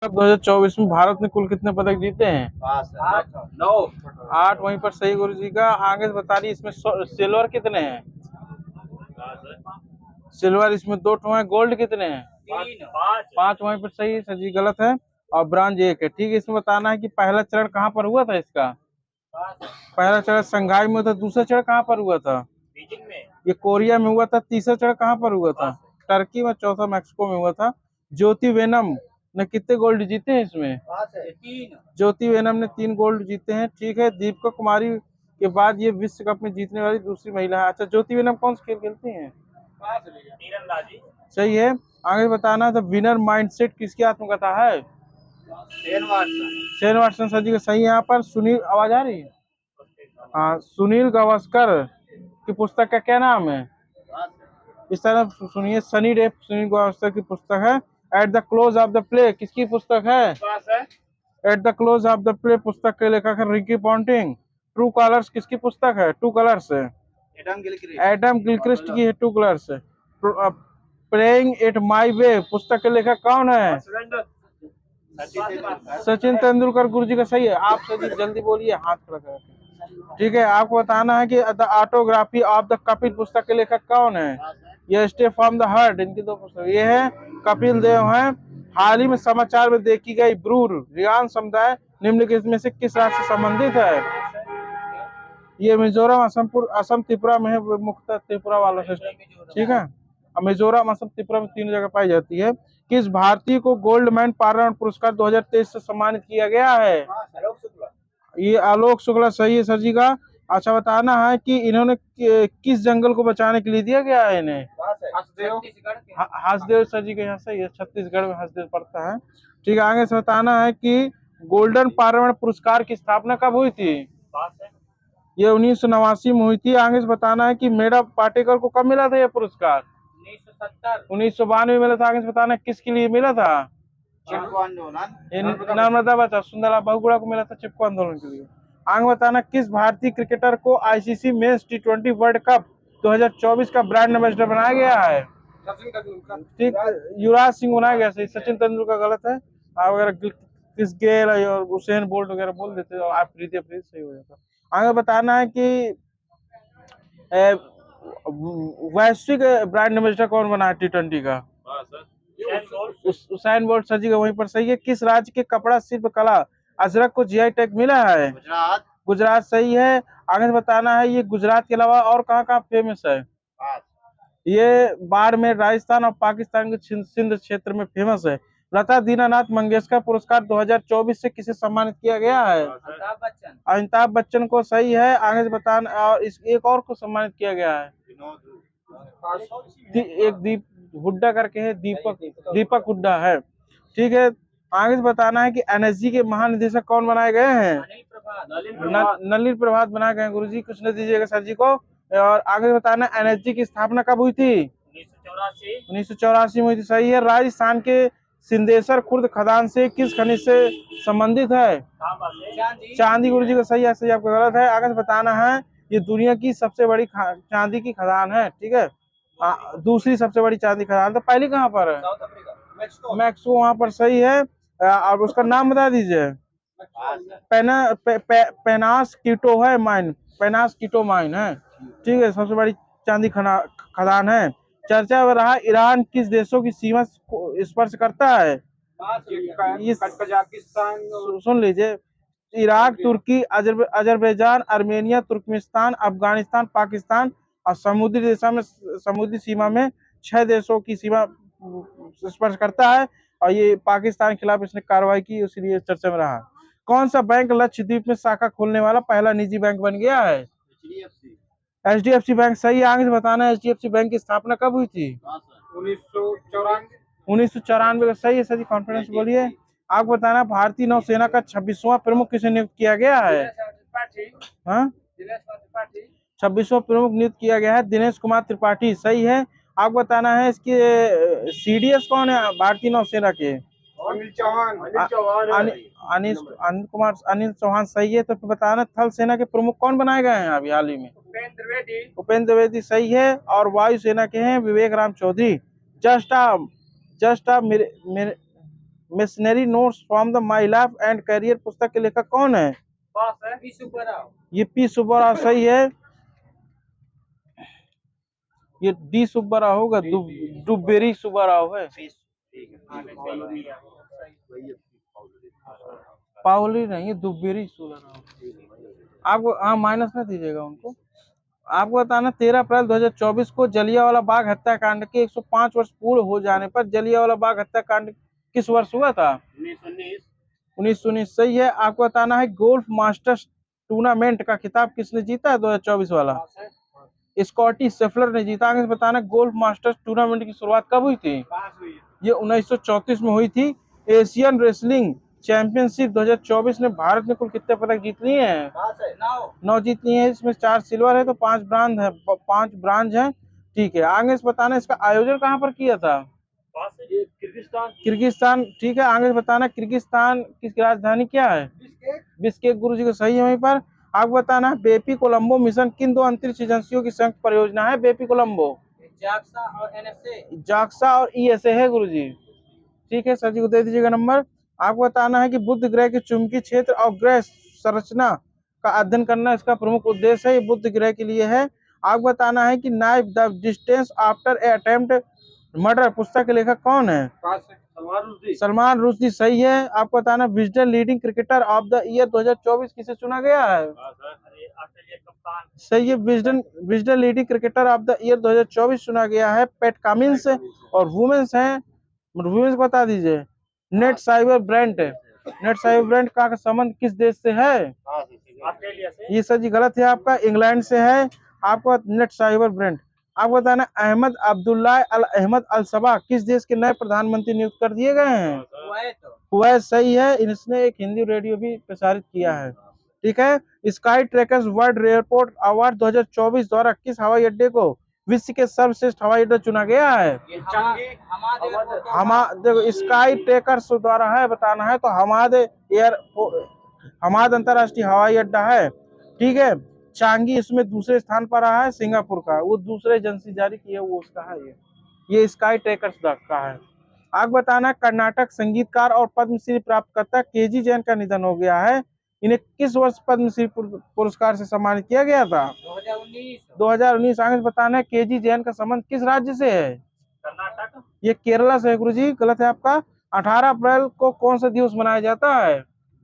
अब 2024 में भारत ने कुल कितने पदक जीते हैं? 9। 8। वहीं पर सही गुरु जी का। आगे से बता रही इसमें सिल्वर कितने हैं? सिल्वर इसमें 2 ठो है। गोल्ड कितने हैं? 5। वहीं पर सही है सर जी, गलत है। और ब्रांज 1 है। ठीक है, इसमें बताना है कि पहला चरण कहाँ पर हुआ था इसका? पहला चरण संघाई में हुआ था। दूसरा चरण कहाँ पर हुआ था? ये कोरिया में हुआ था। तीसरा चरण कहाँ पर हुआ था? टर्की में। चौथा मैक्सिको में हुआ था। ज्योति वेनम ने कितने गोल्ड जीते हैं इसमें? 3। ज्योति वेनम ने 3 गोल्ड जीते हैं। ठीक है, दीपिका कुमारी के बाद ये विश्व कप में जीतने वाली दूसरी महिला है। अच्छा, ज्योति वेनम कौन सा खेल खेलती हैं? तीरंदाजी। सही है। आगे बताना था विनर माइंडसेट किसकी आत्मकथा है? शेन वाटसन सर जी का सही है। यहाँ पर सुनील, आवाज आ रही है? हाँ, सुनील गावस्कर की पुस्तक का क्या नाम है? इस तरह सुनिए, सनी डे सुनील गावस्कर की पुस्तक है। At the close of the play किसकी पुस्तक है? At the close of the play पुस्तक के लेखक है रिकी पॉन्टिंग। ट्रू कलर्स किसकी पुस्तक है? टू कलर्स है। एडम गिलक्रिस्ट की है two colours. Playing it my way पुस्तक के लेखक कौन है? सचिन तेंदुलकर गुरु जी का सही है। आप सर जल्दी बोलिए, हाथ खड़ा कर। ठीक है, आपको बताना है कि the autography of the Kapil पुस्तक के लेखक कौन है? ये स्टे फ्रॉम द हार्ट, इनकी 2 पुस्तक ये है। कपिल देव हैं। हाल ही में समाचार में देखी गई ब्रूर रियान समुदाय निम्नलिखित में से किस राज्य से संबंधित है? ये मिजोरम, असम त्रिपुरा में है। मुख्यतः त्रिपुरा वालों से। ठीक है, मिजोरम, असम, त्रिपुरा में 3 जगह पाई जाती है। किस भारतीय को गोल्ड मैन पार्लियामेंट पुरस्कार 2023 से सम्मानित किया गया है? ये आलोक शुक्ला सही है सर जी का। अच्छा, बताना है कि इन्होंने किस जंगल को बचाने के लिए दिया गया है इन्हें? हसदेव सर जी के यहाँ सही है। छत्तीसगढ़ में हसदेव पड़ता है। ठीक है, आगे से बताना है कि गोल्डन पार्लियामेंट पुरस्कार की स्थापना कब हुई थी? ये 1989 में हुई थी। आगे से बताना है कि मेधा पाटेकर को कब मिला था ये पुरस्कार? 1992 में मिला था। आगे से बताना है किसके लिए मिला था? नर्मदा बचा सुंदरलाल बहुगुणा को मिला था चिपको आंदोलन के लिए। आगे बताना किस भारतीय क्रिकेटर को ICC men's T20 world cup 2024 का ब्रांड एम्बेसडर बनाया गया है? ठीक, युवराज सिंह बनाया गया। सही। सचिन तेंदुलकर गलत है। आप अगर क्रिस गेल और उसेन बोल्ट वगैरह बोल देते तो आप प्रीति सही हो जाता। आगे बताना है कि वैश्विक ब्रांड एम्बेसडर कौन बना है T20 का? उसैन बोल्ट सर जी का वहीं पर सही है। किस राज्य के कपड़ा शिल्प कला अजरक को जीआई टैग मिला है? गुजरात सही है। आगे से बताना है ये गुजरात के अलावा और कहाँ कहाँ फेमस है? ये बाड़मेर, राजस्थान और पाकिस्तान के सिंध क्षेत्र में फेमस है। लता दीनानाथ मंगेशकर पुरस्कार 2024 से किसे सम्मानित किया गया है? अमिताभ बच्चन को सही है। आगे से बताना, और इस एक और को सम्मानित किया गया है। एक दीप हुड्डा करके है, दीपक हुड्डा है। ठीक है, आगे से बताना है कि एनएसजी के महानिदेशक कौन बनाए गए हैं? नलिनी प्रभात बनाए गए हैं। गुरुजी कुछ न दीजिएगा सर जी को। और आगे बताना एनएसजी की स्थापना कब हुई थी? 1984 में हुई थी। सही है। राजस्थान के सिंदेश्वर खुर्द खदान से किस खनिज से संबंधित है? चांदी। गुरुजी का सही है। सही आपका गलत है। आगे बताना है ये दुनिया की सबसे बड़ी चांदी की खदान है। ठीक है, दूसरी सबसे बड़ी चांदी खदान। तो पहली कहाँ पर है? मैक्सो वहां पर सही है। और उसका नाम बता दीजिए। पेनास कीटो है माइन, पेनास कीटो माइन है। ठीक है, सबसे बड़ी चांदी खदान है। चर्चा हो रहा ईरान किस देशों की सीमा को स्पर्श करता है? सुन लीजिए, इराक, तुर्की, Azerbaijan, Armenia, Turkmenistan, Afghanistan, Pakistan और समुद्री सीमा में 6 देशों की सीमा स्पर्श करता है। और ये पाकिस्तान के खिलाफ इसने कार्रवाई की, इसलिए चर्चा में रहा। कौन सा बैंक लक्षद्वीप में शाखा खोलने वाला पहला निजी बैंक बन गया है? HDFC बैंक सही है। आगे से बताना है HDFC बैंक की स्थापना कब हुई थी? 1994 का सही है सर जी। कॉन्फिडेंस बोलिए। आपको बताना भारतीय नौसेना का 26वां प्रमुख किसे नियुक्त किया गया है? हाँ, 26वां प्रमुख नियुक्त किया गया है दिनेश कुमार त्रिपाठी। सही है। आपको बताना है इसके CDS कौन है भारतीय नौसेना के? अनिल चौहान सही है। तो फिर बताना थल सेना के प्रमुख कौन बनाए गए हैं अभी हाल ही में? उपेंद्र द्विवेदी सही है। और वायुसेना के हैं विवेक राम चौधरी। जस्ट आप missionary notes from the my life and career पुस्तक के लेखक कौन है? पास है पी सुब्बाराव। ये पी सुब्बाराव सही है। ये डी सुब्बाराव होगा, दुबेरी सुब्बाराव है। पावली नहीं है, दुबेरी सुब्बाराव। आपको हाँ माइनस नहीं दीजिएगा उनको। आपको बताना 13 अप्रैल 2024 को जलियांवाला बाग हत्याकांड के 105 वर्ष पूर्ण हो जाने पर जलियांवाला बाग हत्याकांड किस वर्ष हुआ था? 1919 सही है। आपको बताना है गोल्फ मास्टर्स टूर्नामेंट का खिताब किसने जीता है 2024 वाला? स्कॉटी शेफलर ने जीता। आगे बताना गोल्फ मास्टर्स टूर्नामेंट की शुरुआत कब हुई थी? ये 1934 में हुई थी। एशियन रेसलिंग चैंपियनशिप 2024 में भारत ने कुल कितने पदक जीत लिए हैं? 9 जीत लिए हैं। इसमें 4 सिल्वर है तो 5 ब्रांज है। ठीक है, आगे से बताना इसका आयोजन कहाँ पर किया था? किर्गिस्तान। ठीक है, आगे से बताना किर्गिस्तान की राजधानी क्या है? बिश्केक गुरुजी को सही है वहीं पर। आपको बताना बेपी कोलंबो मिशन किन दो अंतरिक्ष एजेंसियों की संयुक्त परियोजना है? बेपी कोलंबो जाक्सा और ईएसए है गुरुजी। ठीक है, सर जी को दे दीजिएगा नंबर। आपको बताना है कि बुध ग्रह के चुंबकीय क्षेत्र और ग्रह संरचना का अध्ययन करना इसका प्रमुख उद्देश्य है। ये बुध ग्रह के लिए है। आपको बताना है कि knife the distance after a attempt murder पुस्तक के लेखक कौन है? सलमान रुश्दी सही है। आपको बताना Wisden leading cricketer of the year 2024 किसे चुना गया है? सही है, Wisden leading cricketer of the year 2024 चुना गया है पैट कमिंस। और वुमेन्स हैं, वुमेन्स बता दीजिए। नेट साइबर ब्रांड का संबंध किस देश से है? ऑस्ट्रेलिया से। ये सर जी गलत है आपका, इंग्लैंड से है। आपको नेट साइबर ब्रांड। आपको बताना अहमद अब्दुल्ला अल अहमद अल सबा किस देश के नए प्रधानमंत्री नियुक्त कर दिए गए हैं? कुवैत सही है। इसने एक हिंदी रेडियो भी प्रसारित किया है। ठीक है, Skytrax world airport award 2024 द्वारा किस हवाई अड्डे को विश्व के सर्वश्रेष्ठ हवाई अड्डा चुना गया है? देखो स्काई ट्रैकर्स द्वारा है बताना है तो हमाद अंतरराष्ट्रीय हवाई अड्डा है। ठीक है, चांगी इसमें दूसरे स्थान पर रहा है, सिंगापुर का। वो दूसरे एजेंसी जारी की है, वो उसका है। ये स्काई ट्रैकर्स का है। आगे बताना कर्नाटक संगीतकार और पद्मश्री प्राप्तकर्ता केजी जैन का निधन हो गया है। इन्हें किस वर्ष पद्मश्री पुरस्कार से सम्मानित किया गया था? 2019। आगे बताना है केजी जैन का संबंध किस राज्य से है? कर्नाटक। ये केरला से है गुरुजी, गलत है आपका। 18 अप्रैल को कौन सा दिवस मनाया जाता है?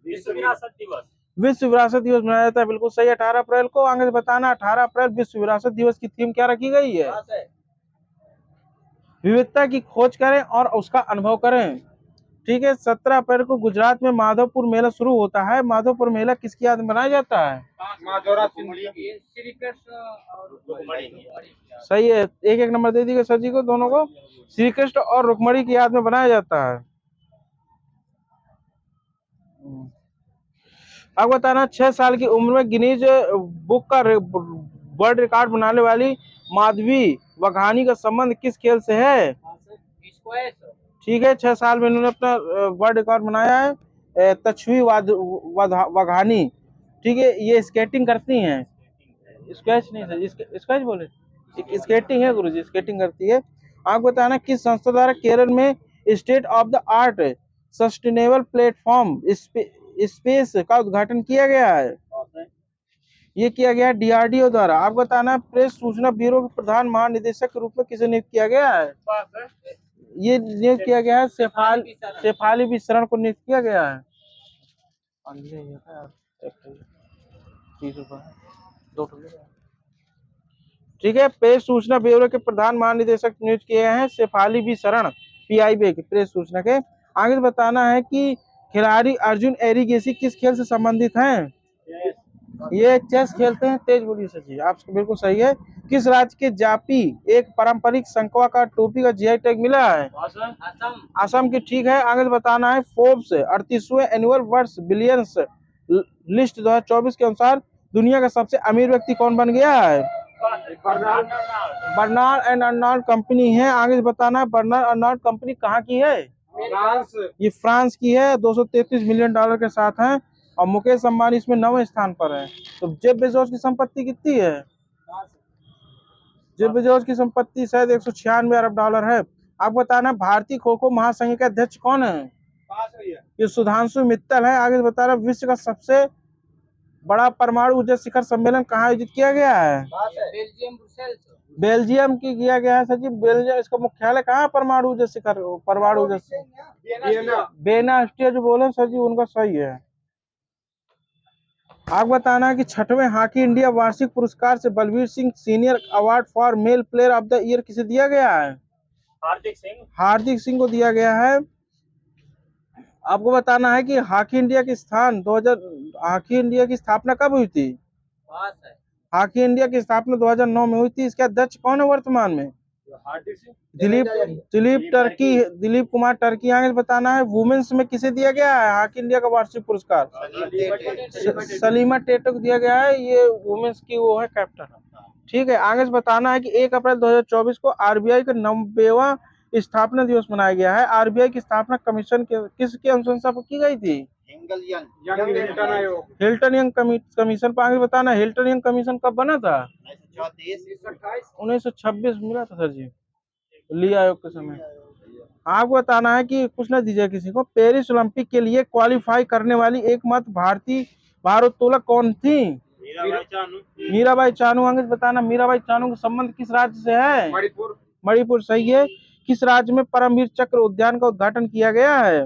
विश्व विरासत दिवस। विश्व विरासत दिवस मनाया जाता है, बिल्कुल सही। 18 अप्रैल को। आगे बताना 18 अप्रैल विश्व विरासत दिवस की थीम क्या रखी गई है? विविधता की खोज करें और उसका अनुभव करें। ठीक है, 17 अप्रैल को गुजरात में माधवपुर मेला शुरू होता है। माधवपुर मेला किसकी याद में मनाया जाता है? श्री कृष्ण और सही है, एक एक नंबर दे दीजिए सर जी को, दोनों को। श्री कृष्ण और रुक्मणी की याद में बनाया जाता है। अब बताना 6 साल की उम्र में गिनीज बुक का वर्ल्ड रिकॉर्ड बनाने वाली माधवी वाघानी का संबंध किस खेल से है? ठीक है, 6 साल में इन्होंने अपना वर्ल्ड रिकॉर्ड बनाया है। तछवी वाघानी। ठीक है, ये स्केटिंग करती हैं। स्केच नहीं सर, स्केच बोले, स्केटिंग है गुरुजी, स्केटिंग करती है। आपको बताना किस संस्था द्वारा केरल में state of the art sustainable platform space का उद्घाटन किया गया है? ये किया गया है डीआरडीओ द्वारा। आपको बताना प्रेस सूचना ब्यूरो के प्रधान महानिदेशक के रूप में किसे नियुक्त किया गया है? ये नियुक्त किया गया है शेफाली बी शरण को नियुक्त किया गया है। ठीक है, प्रेस सूचना ब्यूरो के प्रधान महानिदेशक नियुक्त किए हैं शेफाली बी शरण, पीआईबी के प्रेस सूचना के। आगे बताना है कि खिलाड़ी अर्जुन एरिगेसी किस खेल से संबंधित हैं? ये चेस खेलते हैं। तेज बोलिए सर जी, आप बिल्कुल सही है। किस राज्य के जापी एक पारंपरिक संकवा का टोपी का जीआई टैग मिला है? असम की। ठीक है, आगे बताना है फोर्ब्स 38वें एनुअल वर्ल्ड बिलियंस लिस्ट 2024 के अनुसार दुनिया का सबसे अमीर व्यक्ति कौन बन गया है? बर्नार्ड एंड अर्नॉल्ड कंपनी है। आगे बताना है बर्नार्ड अर्नॉल्ड कंपनी कहाँ की है? ये फ्रांस की है। 233 मिलियन डॉलर के साथ है। और मुकेश अंबानी इसमें 9वें स्थान पर है। तो जेफ बेजोस की संपत्ति कितनी है? जेफ बेजोस की संपत्ति शायद 196 अरब डॉलर है। आप बताना भारतीय खो खो महासंघ के अध्यक्ष कौन है? ये सुधांशु मित्तल है। आगे बता रहा विश्व का सबसे बड़ा परमाणु ऊर्जा शिखर सम्मेलन कहाँ आयोजित किया गया है? Belgium Brussels. बेल्जियम की किया गया है सचिव। बेल्जियम, इसका मुख्यालय कहाँ है? परमाणु ऊर्जा शिखर, परमाणु ऊर्जा बेना ऑस्ट्रिया जो बोले सर जी, उनका सही है। आप बताना है कि 6वें हॉकी इंडिया वार्षिक पुरस्कार से Balbir Singh senior award for male player of the year किसे दिया गया है? हार्दिक सिंह को दिया गया है। आपको बताना है कि हॉकी इंडिया की हॉकी इंडिया की स्थापना कब हुई थी? हॉकी इंडिया की स्थापना 2009 में हुई थी। इसके अध्यक्ष कौन है वर्तमान में? दिलीप कुमार टर्की। आगे बताना है वुमेन्स में किसे दिया गया है हॉकी इंडिया का वार्षिक पुरस्कार? सलीमा टेटो को दिया गया है। ये वुमेन्स की वो है कैप्टन। ठीक है, आगे बताना है कि 1 अप्रैल 2024 को आरबीआई का 90वां स्थापना दिवस मनाया गया है। आरबीआई की स्थापना कमीशन किसकी अनुशंसा पर की गई थी? हिल्टन यंग कमीशन पर। आगे बताना हिल्टन यंग कमीशन कब बना था? 1926 मिला था सर जी, ली आयोग के समय। आपको बताना है कि कुछ न दीजिए किसी को। पेरिस ओलंपिक के लिए क्वालिफाई करने वाली एकमात्र भारतीय भारोत्तोलक कौन थी? मीराबाई चानू। आगे बताना मीराबाई चानू का संबंध किस राज्य से है? मणिपुर सही है। किस राज्य में परमवीर चक्र उद्यान का उद्घाटन किया गया है?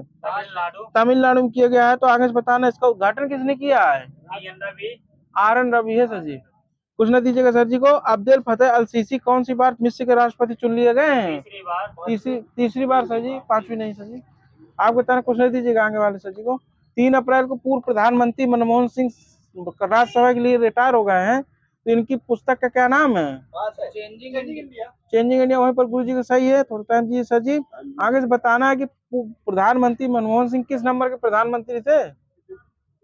तमिलनाडु में किया गया है। तो आगे से बताना इसका उद्घाटन किसने किया है? RN रवि है सर जी। कुछ न दीजिएगा सर जी को। अब्देल फतेह अल सीसी कौन सी बार मिस्र के राष्ट्रपति चुन लिए गए हैं? तीसरी बार सर जी, 5वीं नहीं सर जी। आप बताना, कुछ नहीं दीजिएगा आगे वाले सर जी को। 3 अप्रैल को पूर्व प्रधानमंत्री मनमोहन सिंह राज्यसभा के लिए रिटायर हो गए हैं, तो इनकी पुस्तक का क्या नाम है? Changing India. वहीं पर गुरु जी का सही है। थोड़ा टाइम दीजिए सर जी। आगे से बताना है कि प्रधानमंत्री मनमोहन सिंह किस नंबर के प्रधानमंत्री थे?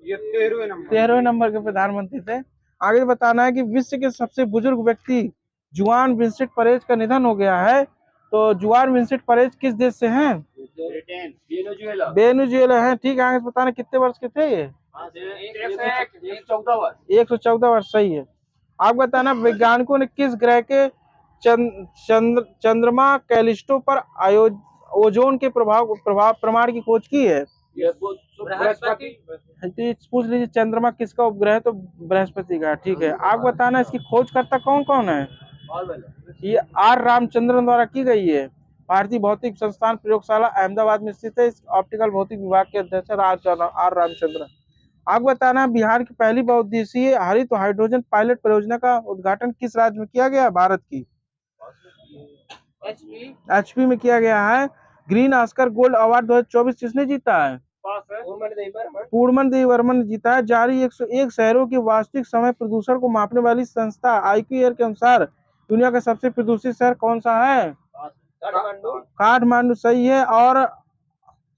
ये 13वें नंबर के प्रधानमंत्री थे। आगे बताना है कि विश्व के सबसे बुजुर्ग व्यक्ति जुआन विंसेंट परेज का निधन हो गया है। तो जुआन विंसेंट परेज किस देश से हैं? वेनेजुएला है। ठीक है, आगे बताना कितने वर्ष के थे ये? 114 वर्ष सही है। आप बताना वैज्ञानिकों ने किस ग्रह के चंद्रमा कैलिस्टो पर ओजोन के प्रमाण की खोज की है? पूछ लीजिए चंद्रमा किसका उपग्रह है, तो बृहस्पति का। ठीक है, आप बताना इसकी खोजकर्ता कौन कौन है? ये R रामचंद्रन द्वारा की गई है। भारतीय भौतिक संस्थान प्रयोगशाला अहमदाबाद में स्थित है। इस ऑप्टिकल भौतिक विभाग के अध्यक्ष R रामचंद्रन। आप बताना बिहार की पहली बहुउद्देशीय हरित हाइड्रोजन पायलट परियोजना का उद्घाटन किस राज्य में किया गया? भारत की HP में किया गया है। ग्रीन ऑस्कर गोल्ड अवार्ड 2024 किसने जीता है? पूर्णमन देवी वर्मन ने जीता है। जारी 101 शहरों के वास्तविक समय प्रदूषण को मापने वाली संस्था IQAir के अनुसार दुनिया का सबसे प्रदूषित शहर कौन सा है? काठमांडू सही है। और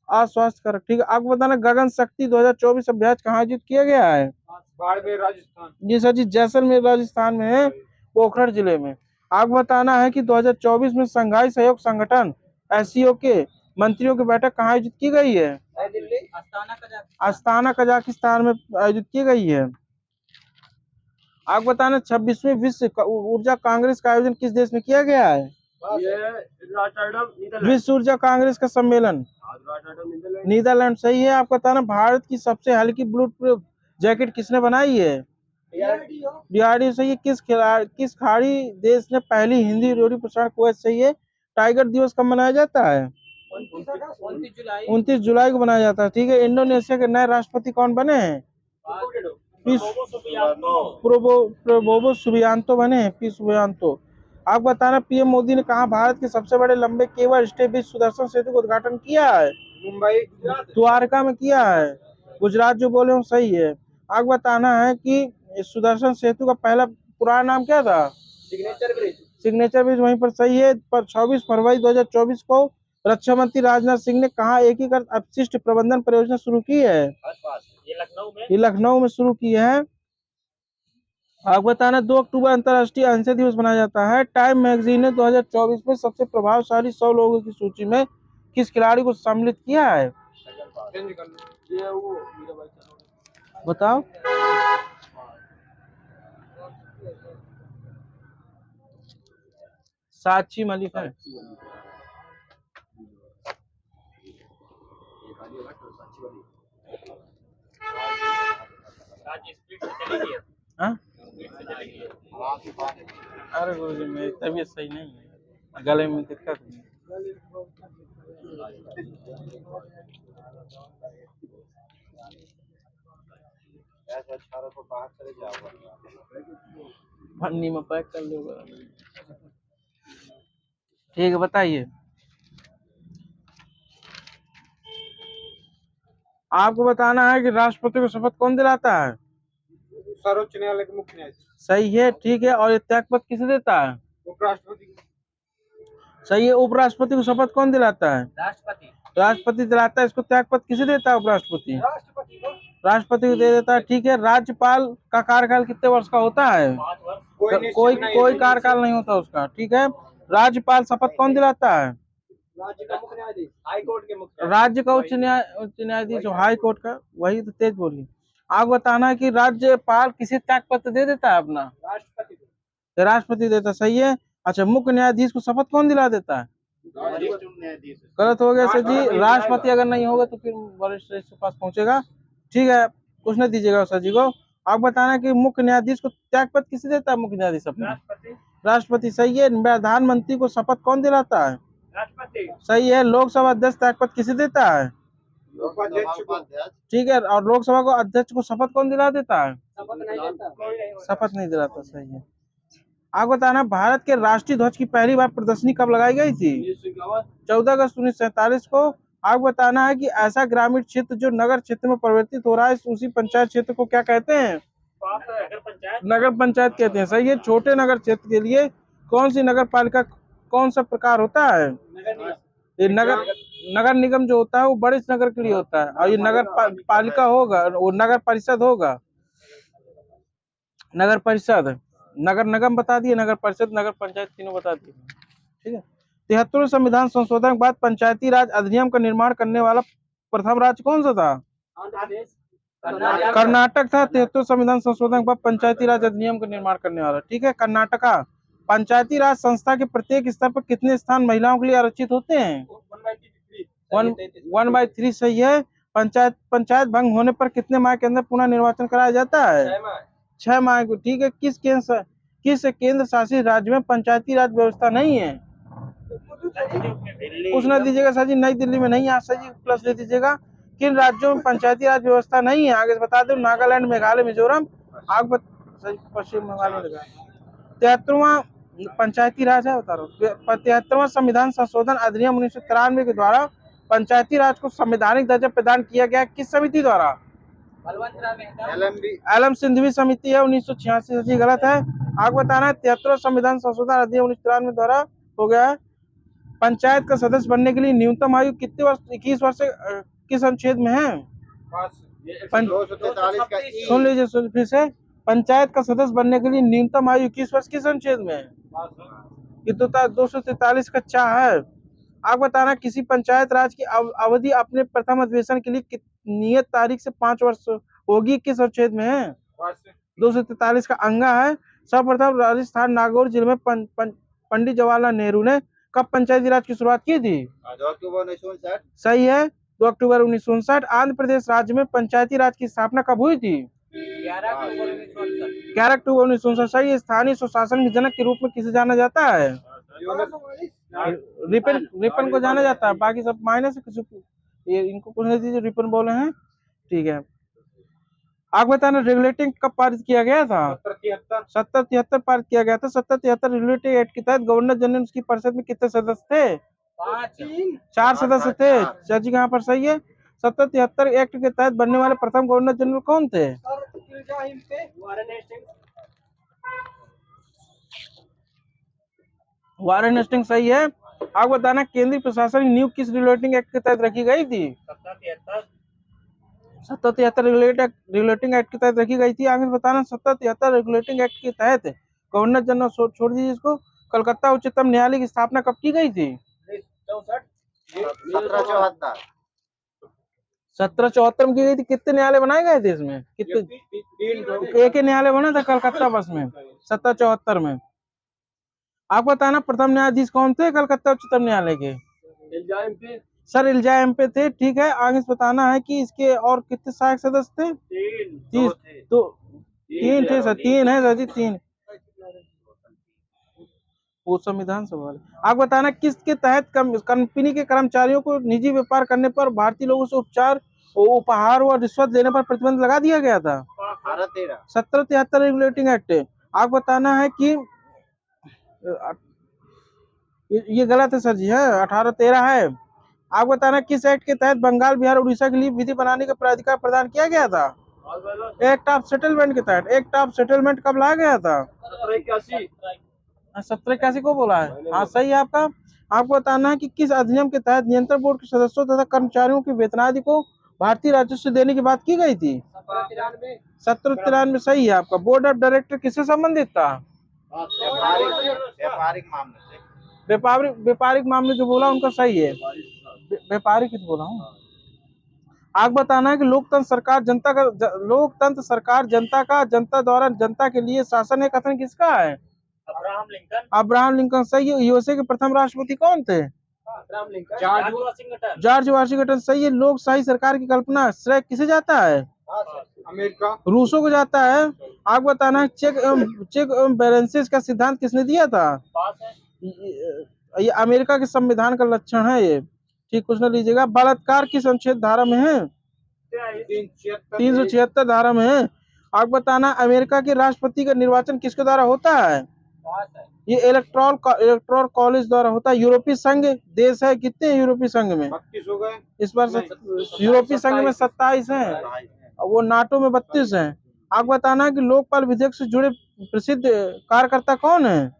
अस्वास्थ्यकर। ठीक है, आपको बताना गगन शक्ति 2024 अभ्यास कहाँ आयोजित किया गया है? बाड़मेर राजस्थान। जी सर जी, जैसलमेर राजस्थान में है, पोखरण जिले में। आपको बताना है कि 2024 में संघाई सहयोग संगठन SCO के मंत्रियों की बैठक कहाँ आयोजित की गई है? अस्ताना कजाकिस्तान में आयोजित की गई है। आपको बताना 26वें विश्व ऊर्जा कांग्रेस का आयोजन किस देश में किया गया है? विश्व ऊर्जा कांग्रेस का सम्मेलन नीदरलैंड सही है। आपको बताना भारत की सबसे हल्की बुलेट प्रूफ जैकेट किसने बनाई है? DRDO सही है। किस खाड़ी देश ने पहली हिंदी रेडियो प्रसारण? कुवैत सही है। टाइगर दिवस कब मनाया जाता है? 29 जुलाई को मनाया जाता है। ठीक है, इंडोनेशिया के नए राष्ट्रपति कौन बने हैं? प्रोबोवो सुबियांतो बने हैं। P Subianto. आप बताना PM मोदी ने कहा भारत के सबसे बड़े लंबे केबल स्टे ब्रिज सुदर्शन सेतु का उद्घाटन किया है? मुंबई द्वारका में किया है। गुजरात जो बोले हो सही है। आपको बताना है कि सुदर्शन सेतु का पहला पुराना नाम क्या था? सिग्नेचर ब्रिज वहीं पर सही है। पर 24 फरवरी 2024 को रक्षा मंत्री राजनाथ सिंह ने कहा एकीकृत अपशिष्ट प्रबंधन परियोजना शुरू की है? ये लखनऊ में शुरू की है। आपको बताना 2 अक्टूबर अंतर्राष्ट्रीय अंशे दिवस मनाया जाता है। टाइम मैगजीन ने 2024 में सबसे प्रभावशाली 100 लोगों की सूची में किस खिलाड़ी को सम्मिलित किया है? बताओ। साक्षी मलिक है। आज स्पीड से चली गई है। हाँ? स्पीड से चली गई है। अरे गुरुजी मेरी तबीयत सही नहीं है, गले में दिक्कत है। पन्नी में पैक कर लो। ठीक है, बताइए। आपको बताना है कि राष्ट्रपति को शपथ कौन दिलाता है? सर्वोच्च न्यायालय के मुख्य न्यायाधीश। सही है, ठीक है। और ये त्यागपत्र किसे देता है? उपराष्ट्रपति। सही है। उपराष्ट्रपति को शपथ कौन दिलाता है? राष्ट्रपति। राष्ट्रपति दिलाता है। इसको त्यागपत्र किसे देता है? उपराष्ट्रपति। राष्ट्रपति को। राष्ट्रपति को दे देता है, ठीक है। राज्यपाल का कार्यकाल कितने वर्ष का होता है? 5 वर्ष। कोई कार्यकाल नहीं होता उसका, ठीक है। राज्यपाल शपथ कौन दिलाता है? राज्य का मुख्य न्यायाधीश, हाई कोर्ट के मुख्य। राज्य का उच्च न्यायाधीश, हाई कोर्ट का। वही तो तेज बोलिए। आप बताना है कि राज्यपाल किसे त्यागपत्र दे देता है अपना? राष्ट्रपति को। तो राष्ट्रपति देता, सही है। अच्छा, मुख्य न्यायाधीश को शपथ कौन दिला देता है? गलत हो गया सर जी। राष्ट्रपति अगर नहीं होगा तो फिर वरिष्ठ के पास पहुंचेगा, ठीक है। कुछ नहीं दीजिएगा सर जी को। आप बताना कि मुख्य न्यायाधीश को त्यागपत्र किसे देता है? मुख्य न्यायाधीश अपना। राष्ट्रपति, सही है। प्रधानमंत्री को शपथ कौन दिलाता है? राष्ट्रपति। सही है। लोकसभा अध्यक्ष त्यागपत्र किसे देता है? उपाध्यक्ष को। ठीक है। और लोकसभा को अध्यक्ष को शपथ कौन दिला देता है? शपथ नहीं देता। शपथ नहीं दिलाता, सही है। आपको बताना, भारत के राष्ट्रीय ध्वज की पहली बार प्रदर्शनी कब लगाई गई थी? 14 अगस्त 1947 को। आपको बताना है कि ऐसा ग्रामीण क्षेत्र जो नगर क्षेत्र में परिवर्तित हो रहा है, उसी पंचायत क्षेत्र को क्या कहते हैं? नगर पंचायत। नगर पंचायत कहते हैं, सही है। छोटे नगर क्षेत्र के लिए कौन सी नगर पालिका, कौन सा प्रकार होता है? ये नगर निगम जो होता है वो बड़े नगर के लिए होता है, और ये नगर पालिका होगा, वो नगर परिषद होगा। नगर परिषद, नगर निगम बता दिए, नगर परिषद, नगर पंचायत, तीनों बता दिए, ठीक है। 73वें संविधान संशोधन के बाद पंचायती राज अधिनियम का निर्माण करने वाला प्रथम राज्य कौन सा था? कर्नाटक था। 73वें संविधान संशोधन के बाद पंचायती राज अधिनियम का निर्माण करने वाला, ठीक है, कर्नाटका। पंचायती राज संस्था के प्रत्येक स्तर पर कितने स्थान महिलाओं के लिए आरक्षित होते हैं? 1/3, सही है। पंचायत भंग होने पर कितने माह के अंदर पुनः निर्वाचन कराया जाता है? 6 माह को, ठीक है। किस केंद्र शासित राज्य में पंचायती राज व्यवस्था नहीं है? कुछ ना दीजिएगा सर जी। नई दिल्ली में नहीं है सर जी, प्लस दे दीजिएगा। किन राज्यों में पंचायती राज व्यवस्था नहीं है? आगे बता दो। नागालैंड, मेघालय, मिजोरम। पश्चिम बंगाल में लगा। 73वां पंचायती राज है, बता रहा हूँ। 73वां संविधान संशोधन अधिनियम 1993 के द्वारा पंचायती राज को संवैधानिक दर्जा प्रदान किया गया किस समिति द्वारा? एलएम सिंघवी समिति है, 1986 से। गलत है। आपको बताना है 73वां संविधान संशोधन अधिनियम 1993 द्वारा हो गया है। पंचायत का सदस्य बनने के लिए न्यूनतम आयु कितने वर्ष? 21 वर्ष से किस अनुच्छेद में है? सुन लीजिए फिर से। पंचायत का सदस्य बनने के लिए न्यूनतम आयु 21 वर्ष किस अनुच्छेद में है? ये तो 243 का चाह है। आप बताना, किसी पंचायत राज की अवधि अपने प्रथम अधिवेशन के लिए नियत तारीख से 5 वर्ष होगी, किस अनुच्छेद में है? 243 का अंगा है। सर्वप्रथम राजस्थान नागौर जिले में पंडित जवाहरलाल नेहरू ने कब पंचायती राज की शुरुआत की थी? 2 अक्टूबर 1959। सही है, 2 अक्टूबर 1959। आंध्र प्रदेश राज्य में पंचायती राज की स्थापना कब हुई थी? 11 अक्टूबर 1959। 11 अक्टूबर 1959। सही है। स्थानीय स्वशासन के जनक के रूप में किसे जाना जाता है? रिपन को जाना जाता है, बाकी सब मायने से किसी को, ये इनको कुछ नहीं दीजिए, रिपन बोले हैं, ठीक है। आपको बताना, रेगुलेटिंग कब पारित किया गया था? 70-73 पारित किया गया था। 70-73 रेगुलेटिंग एक्ट के तहत गवर्नर जनरल उसकी परिषद में कितने सदस्य थे? 4 सदस्य थे। चाची कहाँ पर सही है। 70-73 एक्ट के तहत बनने वाले प्रथम गवर्नर जनरल कौन थे? वारेन हेस्टिंग, सही है। आपको बताना, केंद्रीय प्रशासन की नींव किस रेगुलेटिंग एक्ट के तहत रखी गई थी? 70-73 रेगुलेटिंग एक्ट के तहत रखी गई थी। आगे बताना, 70-73 रेगुलेटिंग एक्ट के तहत गवर्नर जनरल, छोड़ दीजिए इसको, कलकत्ता उच्चतम न्यायालय की स्थापना कब की गई थी? 1774 में की गई थी। कितने न्यायालय बनाए गए थे इसमें? कितने? एक ही न्यायालय बना था कलकत्ता बस में, 1774 में। आपको बताना, प्रथम न्यायाधीश कौन थे कलकत्ता उच्चतम न्यायालय के? सर इल्जाम पे थे, ठीक है। आगे से बताना है कि इसके और कितने सहायक सदस्य थे? तीन। 30। तो 3 थे सर, 3 है सर जी, 3। वो संविधान सभा वाले। आप बताना किसके तहत कंपनी के कर्मचारियों को निजी व्यापार करने पर भारतीय लोगों से उपहार व रिश्वत देने पर प्रतिबंध लगा दिया गया था? 18-13 1773 रेगुलेटिंग एक्ट। आप बताना है कि ये गलत है सर जी, है 1813 है। आप बताना किस एक्ट के तहत बंगाल, बिहार, उड़ीसा के लिए विधि बनाने का प्राधिकार प्रदान किया गया था? एक्ट ऑफ सेटलमेंट के तहत। एक्ट ऑफ सेटलमेंट कब लाया गया था? 1781 को बोला है। हाँ सही है आपका। आपको बताना है कि किस अधिनियम के तहत नियंत्रण बोर्ड के सदस्यों तथा कर्मचारियों की वेतनादि को भारतीय राजस्व देने की बात की गई थी? 1793 सही है आपका। बोर्ड ऑफ डायरेक्टर किससे संबंधित था? व्यापारिक मामले से। व्यापारिक मामले जो बोला उनका सही है। व्यापारिक ही तो बोला हूँ। आग बताना है कि लोकतंत्र सरकार जनता का, जनता द्वारा जनता के लिए शासन है, कथन किसका है? Abraham Lincoln. अब्राहम लिंकन सही है। यूएसए के प्रथम राष्ट्रपति कौन थे? Abraham Lincoln. George Washington. George Washington सही है। लोकशाही सरकार की कल्पना श्रेय किसे जाता है? अमेरिका। रूसों को जाता है। आग बताना है चेक एवं बैलेंसेस का सिद्धांत किसने दिया था? ये अमेरिका के संविधान का लक्षण है ये, ठीक। क्वेश्चन लीजिएगा। बलात्कार किस अनुच्छेद धारा में है? 376 धारा में है। आग बताना अमेरिका के राष्ट्रपति का निर्वाचन किसके द्वारा होता है? ये इलेक्टोरल कॉलेज द्वारा होता है। यूरोपीय संघ देश है, कितने यूरोपीय संघ में? 32 हो गए इस बार यूरोपीय संघ में 27 है और वो नाटो में 32 है। आप बताना कि लोकपाल विधेयक से जुड़े प्रसिद्ध कार्यकर्ता कौन है?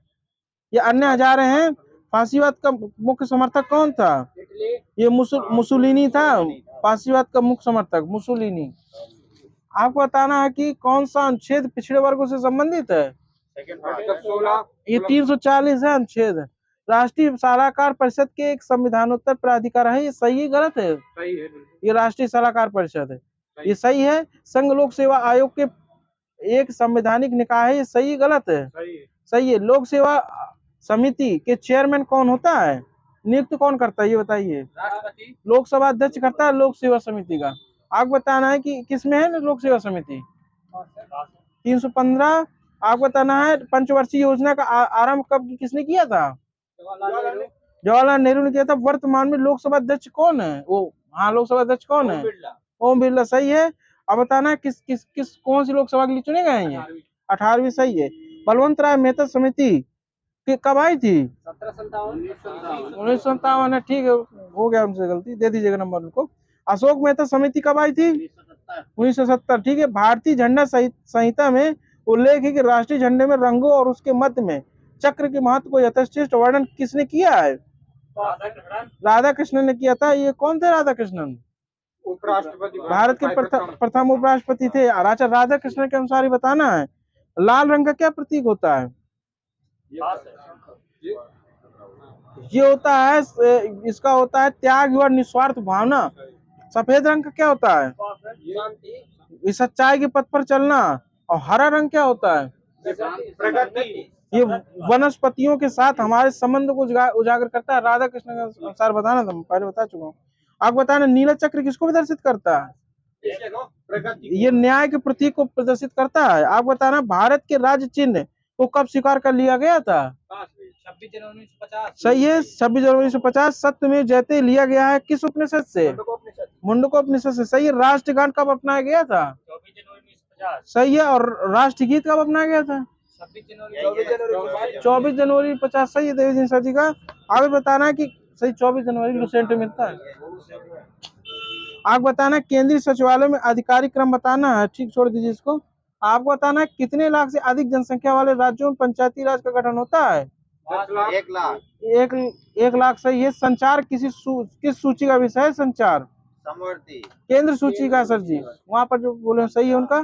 ये अन्य हजारे हैं। फांसीवाद का मुख्य समर्थक कौन था? ये मुसोलिनी था। फांसीवाद का मुख्य समर्थक मुसोलिनी। आपको बताना है कि कौन सा अनुच्छेद पिछड़े वर्गों से संबंधित है? ये 340 है अनुच्छेद। राष्ट्रीय सलाहकार परिषद के एक संविधानोत्तर प्राधिकार है, ये सही है गलत है? सही है। ये राष्ट्रीय सलाहकार परिषद है, ये सही है। संघ लोक सेवा आयोग के एक संवैधानिक निकाय है, ये सही गलत है? सही है। लोक सेवा समिति के चेयरमैन कौन होता है? नियुक्त कौन करता है ये बताइए? राष्ट्रपति। लोकसभा अध्यक्ष करता है लोक सेवा समिति का। आपको बताना है कि किसमें है लोक सेवा समिति? 315। आपको बताना है पंचवर्षीय योजना का आरंभ कब किसने किया था? जवाहरलाल नेहरू ने किया था। वर्तमान में लोकसभा अध्यक्ष कौन है? लोकसभा अध्यक्ष कौन है? ओम बिरला सही है। अब बताना किस कौन सी लोकसभा के लिए चुने गए हैं? 18वीं सही है। बलवंत राय मेहता समिति कब आई थी? 1957 है, ठीक है। हो गया हमसे गलती, दे दीजिएगा नंबर उनको। अशोक मेहता समिति कब आई थी? 1970, ठीक है। भारतीय झंडा संहिता में उल्लेख है कि राष्ट्रीय झंडे में रंगों और उसके मध्य में चक्र के महत्व को यथेष्ट वर्णन किसने किया है? राधा कृष्णन ने किया था। ये कौन थे राधा कृष्णन? उपराष्ट्रपति। भारत के प्रथम उपराष्ट्रपति थे। राजा राधा कृष्णन के अनुसार ही बताना है लाल रंग का क्या प्रतीक होता है? ये होता है, इसका होता है त्याग और निस्वार्थ भावना। सफेद रंग का क्या होता है? ये सच्चाई के पथ पर चलना। और हरा रंग क्या होता है? प्रगति। ये वनस्पतियों के साथ हमारे संबंध को उजागर करता है। राधा कृष्ण के अनुसार बताना था, पहले बता चुका हूँ। आप बताना नीला चक्र किसको प्रदर्शित करता है? ये न्याय के प्रतीक को प्रदर्शित करता है। आप बताना भारत के राज्य चिन्ह को कब स्वीकार कर लिया गया था? 26 जनवरी 1950। सही है, 26 जनवरी 1950। सत्यमेव जयते लिया गया है किस उपनिषद से? मुंडकोपनिषद से। सही है। राष्ट्रगान कब अपनाया गया था? 24 जनवरी 1950। सही है। और राष्ट्रगीत कब अपनाया गया था? 26 जनवरी 24 जनवरी 50 सही है देवी जी सर जी का। आगे बताना है कि सही 24 जनवरी लुसेंट में मिलता है। आगे बताना केंद्रीय सचिवालय में अधिकारी क्रम बताना है, ठीक, छोड़ दीजिए इसको। आपको बताना है कितने लाख से अधिक जनसंख्या वाले राज्यों में पंचायती राज का गठन होता है? 1 लाख। 1 लाख सही है। संचार किस सूची का विषय है? संचार समवर्ती। केंद्र सूची का सर जी, वहां पर जो बोले सही है उनका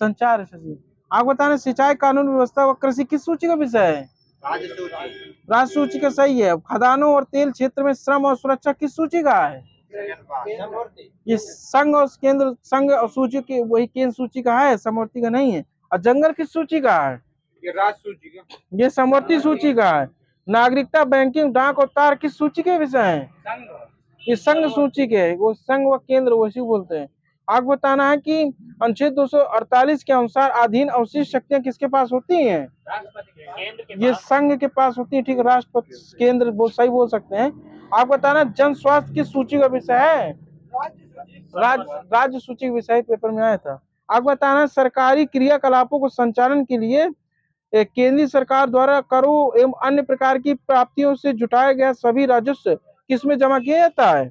संचार है सर जी। आप बताना सिंचाई कानून व्यवस्था व कृषि किस सूची का विषय है? राज्य सूची का सही है। खदानों और तेल क्षेत्र में श्रम और सुरक्षा किस सूची का है? ये संघ और केंद्र, संघ और सूची की वही केंद्र सूची का है, समवर्ती का नहीं है। और जंगल किस सूची का है? ये राज्य सूची का। ये समवर्ती सूची का है। नागरिकता, बैंकिंग, डाक और तार किस सूची के विषय है? ये संघ सूची के है, वो संघ व केंद्र वैसे बोलते हैं। आपको बताना है कि अनुच्छेद 248 के अनुसार अधीन अवशिष्ट शक्तियां किसके पास होती हैं? राष्ट्रपति के केंद्र के ये पास। संघ के पास होती है, ठीक है, राष्ट्रपति केंद्र वो सही बोल सकते हैं। आप बताना जन स्वास्थ्य किस सूची का विषय है? राज्य सूची का विषय पेपर में आया था। आप बताना सरकारी क्रियाकलापों को संचालन के लिए केंद्रीय सरकार द्वारा करों एवं अन्य प्रकार की प्राप्तियों से जुटाया गया सभी राजस्व किसमें जमा किया जाता है?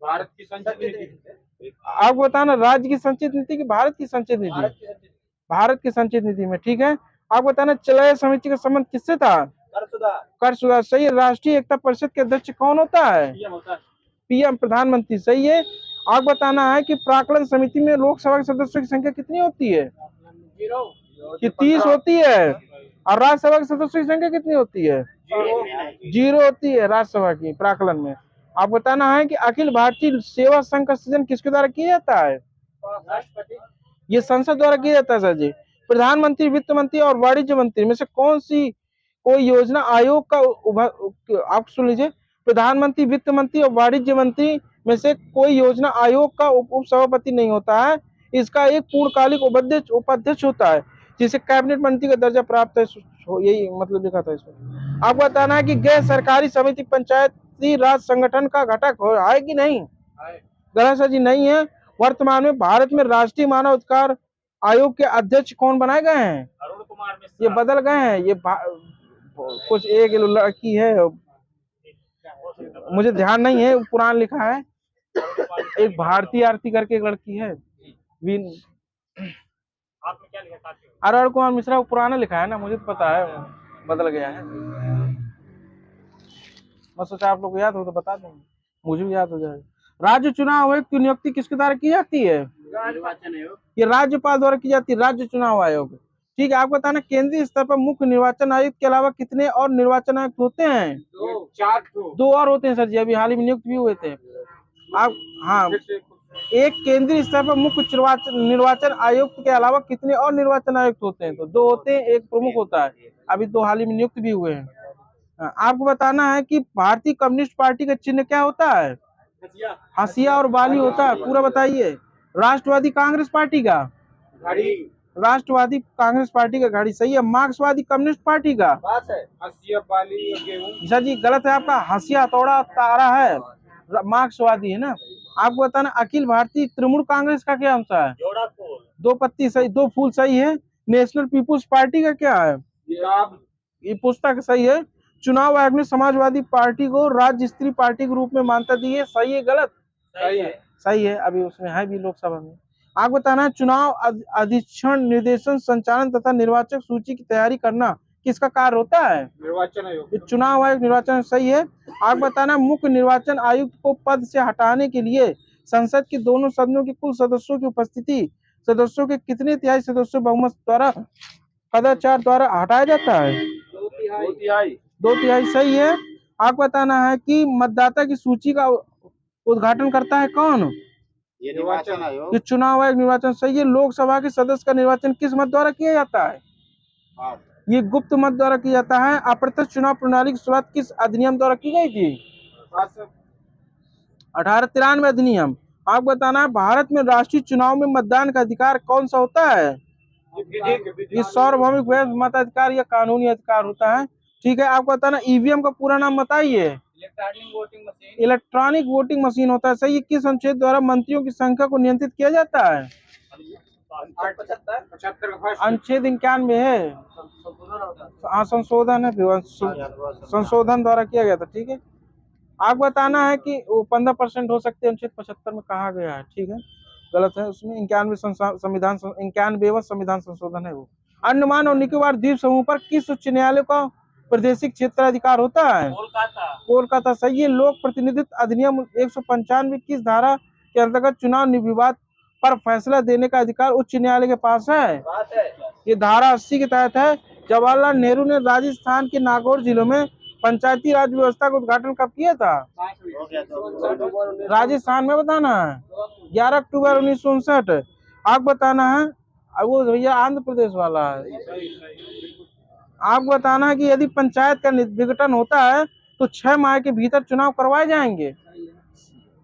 भारत की संचित नीति। आप बताना राज्य की संचित नीति की भारत की संचित नीति? भारत की संचित नीति में, ठीक है। आप बताना चलाया समिति का संबंध किससे था? कर सुधार सही है। राष्ट्रीय एकता परिषद के अध्यक्ष कौन होता है? पीएम, प्रधानमंत्री, सही है। आप बताना है कि प्राक्कलन समिति में लोकसभा के सदस्यों की संख्या कितनी होती है? कि 30 होती है। और राज्यसभा के सदस्यों की संख्या कितनी होती है? 0 होती है राज्यसभा की प्राक्कलन में। आप बताना है कि अखिल भारतीय सेवा संघ का सृजन किसके द्वारा किया जाता है? राष्ट्रपति। ये संसद द्वारा किया जाता है सर जी। प्रधानमंत्री, वित्त मंत्री और वाणिज्य मंत्री में से कौन सी कोई योजना आयोग का आप सुन लीजिए, प्रधानमंत्री, वित्त मंत्री और वाणिज्य मंत्री में से कोई योजना आयोग का उप सभापति नहीं होता है। इसका एक पूर्णकालिक उपाध्यक्ष होता है जिसे कैबिनेट मंत्री का दर्जा प्राप्त है। यही मतलब लिखा था इसमें। आपको बताना है कि गैर सरकारी समिति पंचायती राज संगठन का घटक है कि नहीं? गलत सर जी, नहीं है। वर्तमान में भारत में राष्ट्रीय मानव अधिकार आयोग के अध्यक्ष कौन बनाए गए हैं? अरुण कुमार मिश्रा। ये बदल गए हैं। ये कुछ एक लड़की है, मुझे ध्यान नहीं है, पुराना लिखा है। एक भारतीय आरती करके एक लड़की है। आपने क्या लिखा था? अरुण कुमार मिश्रा वो पुराना लिखा है ना, मुझे तो पता है, बदल गया है। मैं सोचा आप लोग को याद हो तो बता देंगे, मुझे भी याद हो जाएगा। राज्य चुनाव आयोग की नियुक्ति किसके द्वारा की जाती है? निर्वाचन आयोग। ये राज्यपाल द्वारा की जाती है, राज्य चुनाव आयोग, ठीक है। आपको बताना केंद्रीय स्तर पर मुख्य निर्वाचन आयुक्त के अलावा कितने और निर्वाचन आयुक्त होते हैं? 2 और होते हैं सर जी, अभी हाल ही में नियुक्त भी हुए थे आप। हाँ, एक केंद्रीय स्तर पर मुख्य निर्वाचन आयुक्त के अलावा कितने और निर्वाचन आयुक्त होते हैं? तो 2 होते हैं, एक प्रमुख होता है, अभी 2 हाल ही में नियुक्त भी हुए हैं। आपको बताना है कि भारतीय कम्युनिस्ट पार्टी का चिन्ह क्या होता है? हंसिया और बाली होता है, पूरा बताइए। राष्ट्रवादी कांग्रेस पार्टी का राष्ट्रवादी कांग्रेस पार्टी का घड़ी, सही है। मार्क्सवादी कम्युनिस्ट पार्टी का हंसिया, बाली और गेहूं। सर जी गलत है आपका, हंसिया हथौड़ा तारा है, मार्क्सवादी है ना। आपको बताना अखिल भारतीय तृणमूल कांग्रेस का क्या अंश है? जोड़ा फूल। 2 पत्ती सही, 2 फूल सही है। नेशनल पीपुल्स पार्टी का क्या है? ये पुस्तक सही है। चुनाव आयोग ने समाजवादी पार्टी को राज्य स्तरीय पार्टी के रूप में मान्यता दी है, सही है गलत? सही है। सही है, अभी उसमें है भी लोकसभा में। आपको बताना है चुनाव अधीक्षण, निर्देशन, संचालन तथा निर्वाचक सूची की तैयारी करना किसका कार्य होता है? निर्वाचन आयोग। चुनाव आयोग, निर्वाचन, सही है। आपको बताना मुख्य निर्वाचन आयुक्त को पद से हटाने के लिए संसद के दोनों सदनों के कुल सदस्यों की उपस्थिति सदस्यों के कितने तिहाई सदस्यों बहुमत द्वारा कदाचार द्वारा हटाया जाता है? 2 तिहाई, सही है। आपको बताना है कि मतदाता की सूची का उद्घाटन करता है कौन? ये निर्वाचन आयोग। ये चुनाव आयोग, निर्वाचन, सही है। लोकसभा के सदस्य का निर्वाचन किस मत द्वारा किया जाता है? ये गुप्त मत द्वारा किया जाता है। अप्रत्यक्ष चुनाव प्रणाली की शुरुआत किस अधिनियम द्वारा की गई थी? 1893 अधिनियम। आपको बताना है भारत में राष्ट्रीय चुनाव में मतदान का अधिकार कौन सा होता है? ये सार्वभौमिक मताधिकार या कानूनी अधिकार होता है, ठीक है। आपको बताना ईवीएम का पूरा नाम बताइए। Electronic voting machine. Electronic voting machine होता है, सही है। किस अनुच्छेद द्वारा मंत्रियों की संख्या को नियंत्रित किया जाता है? 75 अनुच्छेद 91 है। हाँ, संशोधन है, संशोधन द्वारा किया गया था, ठीक है। आप बताना है कि वो 15% हो सकते हैं, अनुच्छेद 75 में कहा गया है, ठीक है, गलत है उसमें। 91 संविधान संशोधन है वो। अंडमान और निकोबार द्वीप समूह पर किस उच्च न्यायालय का प्रादेशिक क्षेत्राधिकार होता है? कोलकाता, सही है। लोक प्रतिनिधित्व अधिनियम 195 किस धारा के अंतर्गत चुनाव विवाद पर फैसला देने का अधिकार उच्च न्यायालय के पास है? ये धारा 80 के तहत है। जवाहरलाल नेहरू ने राजस्थान के नागौर जिलों में पंचायती राज व्यवस्था का उद्घाटन कब किया था? राजस्थान में बताना है 11 अक्टूबर 1959। आप बताना है, वो भैया आंध्र प्रदेश वाला है। आपको बताना है कि यदि पंचायत का विघटन होता है तो 6 माह के भीतर चुनाव करवाए जाएंगे।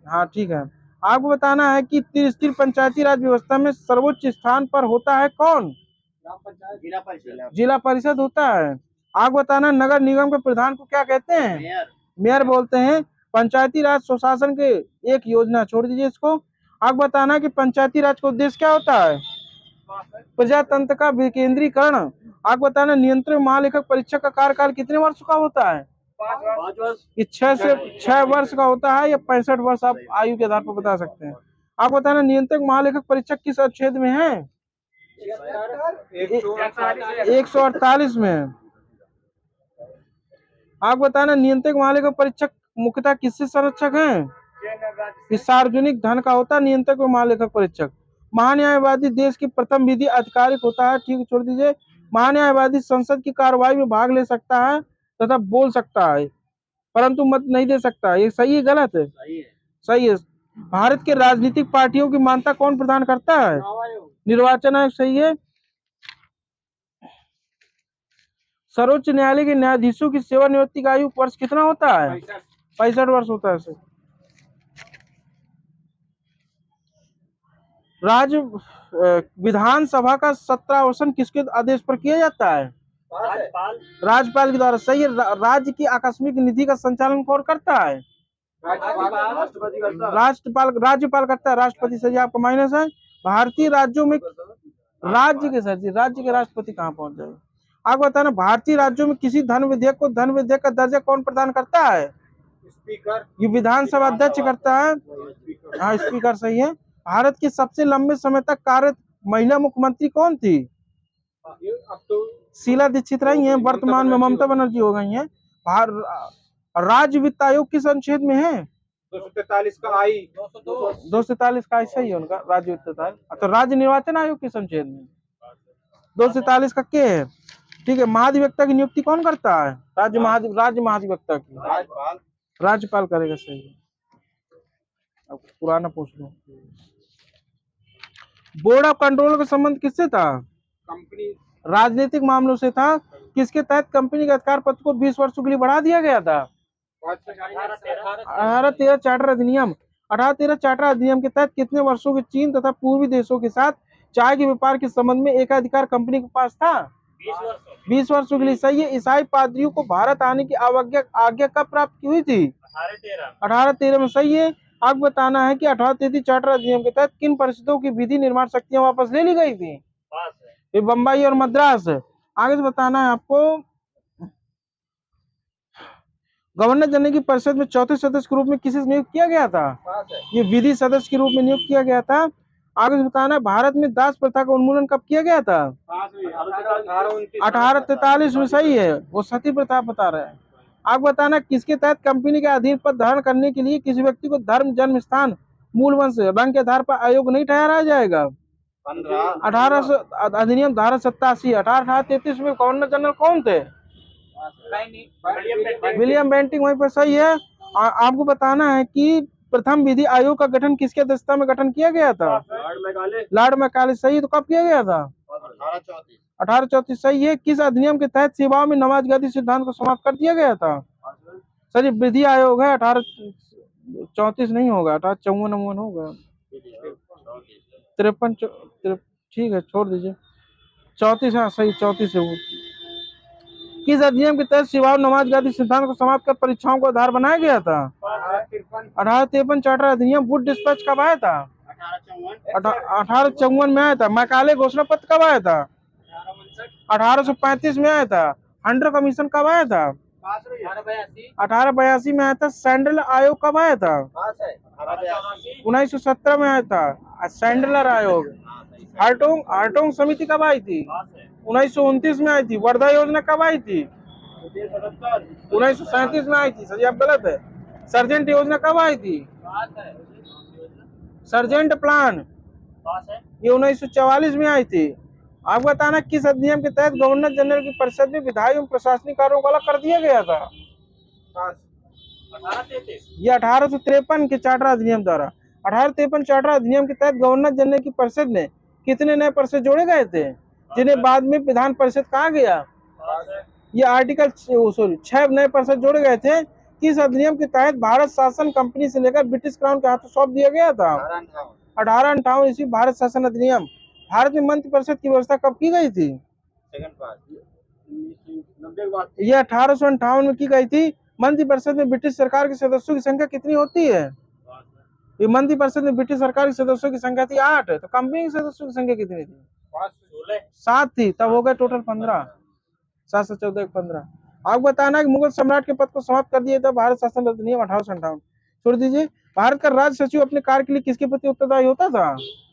हाँ ठीक है। आपको बताना है कि त्रिस्तरीय पंचायती राज व्यवस्था में सर्वोच्च स्थान पर होता है कौन? जिला परिषद। जिला परिषद होता है। आपको बताना नगर निगम के प्रधान को क्या कहते हैं? मेयर। मेयर बोलते हैं। पंचायती राज स्वशासन के एक योजना, छोड़ दीजिए इसको। आपको बताना है कि पंचायती राज का उद्देश्य क्या होता है? प्रजातंत्र का विकेंद्रीकरण। आपको बताना नियंत्रक महालेखक परीक्षक का कार्यकाल कितने वर्ष का होता है? 5 वर्ष। कि 6 वर्ष का होता है या 65 वर्ष, आप आयु के आधार पर बता सकते हैं। आपको बताना नियंत्रक महालेखक परीक्षक किस अनुच्छेद में है? 148 में। आपको बताना नियंत्रक महालेखक परीक्षक मुख्यतः किससे संरक्षक हैं? कि सार्वजनिक धन का होता है नियंत्रक और महालेखक परीक्षक। महान्यायवादी देश की प्रथम विधि आधिकारिक होता है, ठीक है, छोड़ दीजिए। महान्यायवादी संसद की कार्रवाई में भाग ले सकता है तथा बोल सकता है, परंतु मत नहीं दे सकता। ये सही है गलत है? सही है। सही है। भारत के राजनीतिक पार्टियों की मान्यता कौन प्रदान करता है? निर्वाचन आयोग। सही है। सर्वोच्च न्यायालय के न्यायाधीशों की सेवानिवृत्ति का आयु वर्ष कितना होता है? 65 वर्ष होता है। राज्य विधानसभा का सत्रावसान किसके आदेश पर किया जाता है? राज्यपाल के द्वारा। सही है। राज्य की आकस्मिक निधि का संचालन कौन करता है? राज्यपाल करता है। राष्ट्रपति। सही, आपका माइनस है। भारतीय राज्यों में राज्य के राष्ट्रपति कहाँ पहुंच जाए? आपको बताना भारतीय राज्यों में किसी धन विधेयक को धन विधेयक का दर्जा कौन प्रदान करता है? स्पीकर। ये विधानसभा अध्यक्ष करता है। हाँ, स्पीकर। सही है। भारत की सबसे लंबे समय तक कार्यरत महिला मुख्यमंत्री कौन थी? अब तो शीला दीक्षित रही हैं। वर्तमान में ममता बनर्जी हो गई हैं। राज्य वित्त आयोग किस अनुच्छेद में है? 243 का आई। 243 का ऐसा ही है उनका राज्य वित्त आयोग। तो राज्य निर्वाचन आयोग किस अनुच्छेद में? 243 का के है। ठीक है। महाधिवक्ता की नियुक्ति कौन करता है? राज्य महाधिवक्ता की राज्यपाल करेगा। सही है। अब पुराना पूछ लो। बोर्ड ऑफ कंट्रोल का संबंध किससे था? कंपनी। राजनीतिक मामलों से था। किसके तहत कंपनी के अधिकार पत्र को 20 वर्षों के लिए बढ़ा दिया गया था? 1813 चार्टर अधिनियम। 1813 चार्टर अधिनियम के तहत कितने वर्षों के चीन तथा पूर्वी देशों के साथ चाय के व्यापार के संबंध में एकाधिकार कंपनी के पास था? 20 वर्षों के लिए। सही है। ईसाई पादरियों को भारत आने की आज्ञा कब प्राप्त हुई थी? 1813 में। सही है। आपको बताना है कि 1833 चार्टर अधिनियम के तहत किन परिषदों की विधि निर्माण शक्तियां वापस ले ली गई थी? ये बम्बई और मद्रास। आगे से बताना है आपको गवर्नर जनरल की परिषद में चौथे सदस्य के रूप में किसे नियुक्त किया गया था? ये विधि सदस्य के रूप में नियुक्त किया गया था। आगे से बताना है भारत में दास प्रथा का उन्मूलन कब किया गया था? 1843 में। सही है। वो सती प्रथा बता रहे हैं। आप बताना किसके तहत कंपनी के अधीन पद धारण करने के लिए किसी व्यक्ति को धर्म, जन्म स्थान, मूल वंश, रंग के आधार पर अयोग्य नहीं ठहराया जाएगा? 1800 अधिनियम धारा 87। 1833 में गवर्नर जनरल कौन थे? William Bentinck. वहीं पर। सही है। आपको बताना है कि प्रथम विधि आयोग का गठन किसके अध्यक्षता में गठन किया गया था? Lord Macaulay. सही। तो कब किया गया था? 1834। सही है। किस अधिनियम के तहत सेवाओं में नमाजगादी सिद्धांत को समाप्त कर दिया गया था? सर विधि आयोग है। 1834 नहीं होगा, 1854 होगा। 53। ठीक है, छोड़ दीजिए। 34। हाँ सही, 34 है वो। किस अधिनियम के तहत सेवाओं नमाजगादी सिद्धांत को समाप्त कर परीक्षाओं को आधार बनाया गया था? 1853 चार्टर अधिनियम। वुड डिस्पैच कब आया था? 1854 में आया था। मैकाले घोषणा पत्र कब आया था? 1835 में आया था। हंटर कमीशन कब आया था? 1882 में आया था। सैंडलर आयोग कब आया था? 1917 में आया था सैंडलर आयोग। हार्टोंग समिति कब आई थी? 1929 में आई थी। वर्धा योजना कब आई थी? 1937 में आई थी। सही, आप गलत है। सर्जेंट योजना कब आई थी? सर्जेंट प्लान ये 1944 में आई थी। आप बताना किस अधिनियम के तहत गवर्नर जनरल की परिषद में विधायी एवं प्रशासनिक कार्यों को अलग कर दिया गया था? ये 1853 के चार्टर अधिनियम द्वारा। 1853 चार्टर अधिनियम के तहत गवर्नर जनरल की परिषद में कितने नए परिषद जोड़े गए थे, जिन्हें बाद में विधान परिषद कहा गया? ये आर्टिकल 6 नए परिषद जोड़े गए थे, किस अधिनियम के तहत भारत शासन कंपनी से लेकर ब्रिटिश क्राउन के हाथों सौंप दिया गया था? 1858 ईस्वी भारत शासन अधिनियम। भारत में मंत्रिपरिषद की व्यवस्था कब की गई थी? ये 1858 में की गई थी। मंत्रिपरिषद में ब्रिटिश सरकार के सदस्यों की संख्या कितनी होती है? ये मंत्रिपरिषद में ब्रिटिश सरकार के सदस्यों की संख्या थी 8, तो कंपनी के सदस्यों की संख्या कितनी थी? 7 थी, तब हो गए टोटल 15। 7 से 14 15। आपको बताना है कि मुगल सम्राट के पद को समाप्त कर दिया था भारत शासन अधिनियम 1858। छोड़ दीजिए। भारत का राज्य सचिव अपने कार्य के लिए किसके प्रति उत्तरदायी होता था?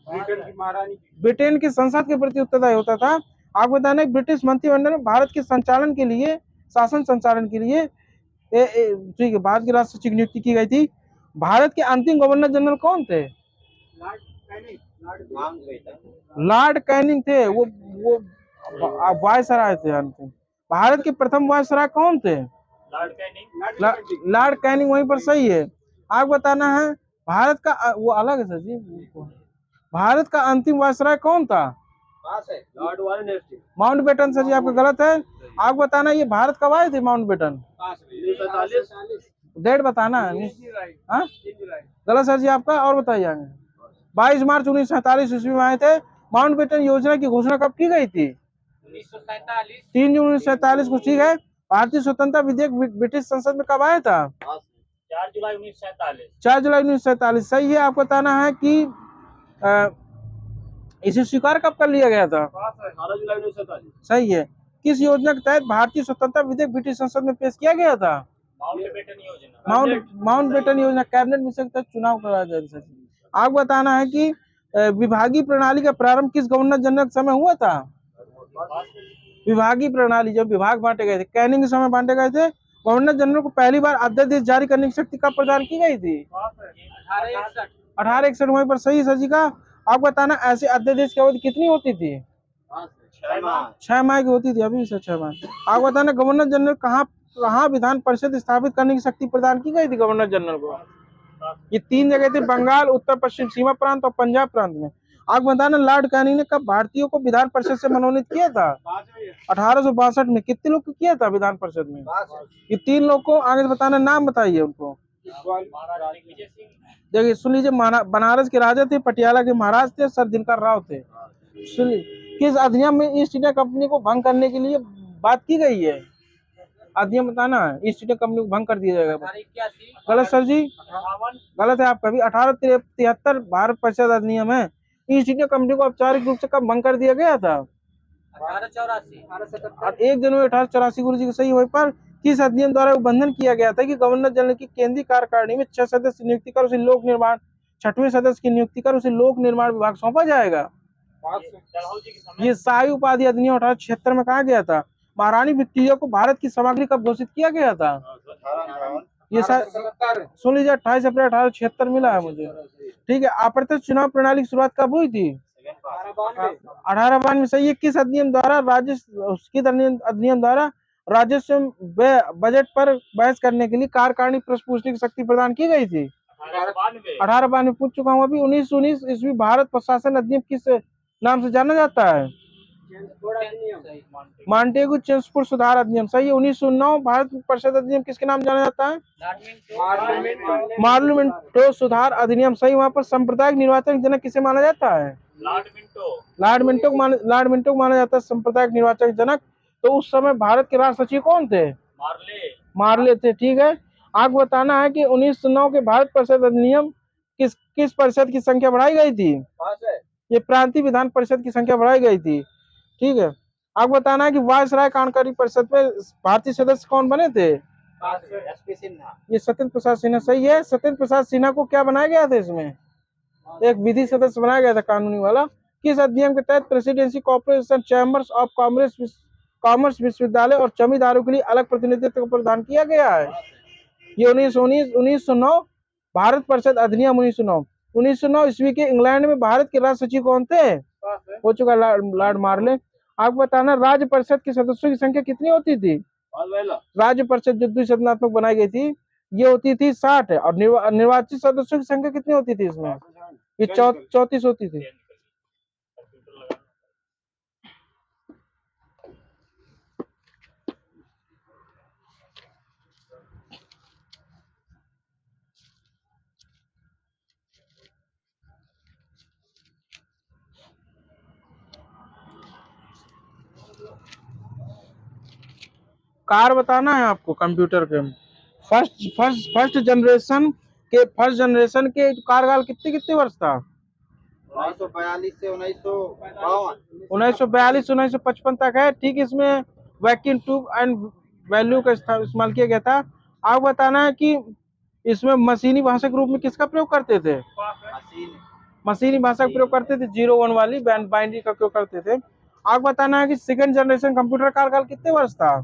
ब्रिटेन की महारानी ब्रिटेन की संसद के प्रति उत्तरदायी होता था। आपको बताना है ब्रिटिश मंत्रिमंडल में भारत के संचालन के लिए, शासन संचालन के लिए ठीक है, भारत के राष्ट्र सचिव की नियुक्ति की गई थी। भारत के अंतिम गवर्नर जनरल कौन थे? लॉर्ड कैनिंग थे। वो वायसराय थे अंतिम। भारत के प्रथम वायसराय कौन थे? लॉर्ड कैनिंग वहीं पर सही है। आपको बताना है भारत का वो अलग है सर जी। भारत का अंतिम वायसराय कौन था? माउंटबेटन सर जी, आपका गलत है। आपको बताना ये भारत कब आए थे माउंटबेटन? डेट बताना है। हाँ? गलत सर जी आपका। और बताइए आगे। 22 मार्च 1947 ईस्वी में आए थे। माउंटबेटन योजना की घोषणा कब की गई थी? 3 जून 1947 को। ठीक है। भारतीय स्वतंत्रता विधेयक ब्रिटिश संसद में कब आया था? 4 जुलाई 1947। 4 जुलाई 1947 सही है। आपको बताना है कि इसे स्वीकार कब कर लिया गया था? 18 जुलाई 1947। सही है। किस योजना के तहत भारतीय स्वतंत्रता विधेयक ब्रिटिश संसद में पेश किया गया था? माउंटबेटन योजना। माउंटबेटन योजना कैबिनेट मिशन के तहत चुनाव कराया गया। आपको बताना है कि विभागीय प्रणाली का प्रारंभ किस गवर्नर जनरल के समय हुआ था? विभागीय प्रणाली जब विभाग बांटे गए थे, कैनिंग के समय बांटे गए थे। गवर्नर जनरल को पहली बार अध्यादेश जारी करने की शक्ति कब प्रदान की गई थी? 1861 वहीं पर सही सर जी का। आपको बताना ऐसे अध्यादेश की अवधि कितनी होती थी? 6 माह की होती थी। अभी से 6 माह। आपको बताना गवर्नर जनरल कहाँ विधान परिषद स्थापित करने की शक्ति प्रदान की गई थी गवर्नर जनरल को? ये 3 जगह थे, बंगाल, उत्तर पश्चिम सीमा प्रांत और पंजाब प्रांत में। आपको बताना लॉर्ड कैनिंग ने कब भारतीयों को विधान परिषद से मनोनीत किया था? 1862 में। कितने लोग को किया था विधान परिषद में? ये 3 लोग को। आगे बताना, नाम बताइए उनको। देखिए सुन लीजिए, बनारस के राजा थे, पटियाला के महाराज थे, सर दिनकर राव थे। सुन लीजिए, किस अधिनियम में ईस्ट इंडिया कंपनी को भंग करने के लिए बात की गई है? अधिनियम बताना है। ईस्ट इंडिया कंपनी को भंग कर दिया जाएगा। गलत सर जी, गलत है आपका भी। 1873 भारत परिषद अधिनियम है। ईस्ट इंडिया कंपनी को औपचारिक रूप से कब भंग कर दिया गया था? 1 जनवरी 1884 गुरु जी को सही। वहीं पर किस अधिनियम द्वारा उल्लंघन किया गया था कि गवर्नर जनरल की केंद्रीय कार्यकारिणी में 6 सदस्य नियुक्ति कर उसे लोक निर्माण, 6वें सदस्य की नियुक्ति कर उसे लोक निर्माण विभाग सौंपा जाएगा? ये शाही उपाधि अधिनियम 1876 में कहा गया था। महारानी विक्टोरिया को भारत की सामग्री कब घोषित किया गया था? ये सुन लीजिए, 28 अप्रैल 1876 मिला है मुझे। ठीक है। अप्रत्यक्ष चुनाव प्रणाली की शुरुआत कब हुई थी? 1892 में सही है। किस अधिनियम द्वारा अधिनियम द्वारा राजस्व बजट पर बहस करने के लिए कार्यकारिणी प्रश्न पूछने की शक्ति प्रदान की गई थी? 1892 पूछ चुका हूँ अभी। 1919 ईस्वी भारत प्रशासन अधिनियम किस नाम से जाना जाता है? मांटेगू चेम्सफोर्ड सुधार अधिनियम सही है। 1909 भारत परिषद अधिनियम किसके नाम जाना जाता है? मार्लमेंटो सुधार अधिनियम सही। वहाँ पर सांप्रदायिक निर्वाचन जनक किसे माना जाता है? लॉर्ड मिंटो को माना जाता है सांप्रदायिक निर्वाचन जनक। तो उस समय भारत के राष्ट्र सचिव कौन थे? मार्ले थे। ठीक है। आपको बताना है कि 1909 के भारत परिषद अधिनियम किस परिषद की संख्या बढ़ाई गई थी? ये प्रांतीय विधान परिषद की संख्या बढ़ाई गई थी। ठीक है। आपको बताना है कि वायसराय कार्यकारी परिषद में भारतीय सदस्य कौन बने थे? ये सत्येंद्र प्रसाद सिन्हा सही है। सत्येंद्र प्रसाद सिन्हा को क्या बनाया गया था? इसमें एक विधि सदस्य बनाया गया था, कानूनी वाला। किस अधिनियम के तहत presidency corporation chambers of commerce विश्वविद्यालय और जमींदारों के लिए अलग प्रतिनिधित्व को प्रदान किया गया है? ये 1909 भारत परिषद अधिनियम 1909 ईस्वी के इंग्लैंड में भारत के राष्ट्र सचिव कौन थे? हो चुका लॉर्ड मार्ले। आपको बताना राज्य परिषद के सदस्यों की संख्या कितनी होती थी? राज्य परिषद जो द्विसदनात्मक बनाई गई थी ये होती थी 60 है। और निर्वाचित सदस्यों की संख्या कितनी होती थी इसमें? ये 34 होती थी। कार बताना है आपको कंप्यूटर के। फर्स्ट जनरेशन के कार्यकाल कितने कितने वर्ष था? 1942 से 1952। 1942 1955 तक है, ठीक। इसमें वैक्यूम ट्यूब एंड वैल्यू का इस्तेमाल किया गया था। आपको बताना है कि इसमें मशीनी भाषा के रूप में किसका प्रयोग करते थे? मशीनी भाषा का प्रयोग करते थे, 01 वाली बाइनरी का प्रयोग करते थे। आपको बताना है कि सेकंड जनरेशन कंप्यूटर कार्यकाल कितने वर्ष था?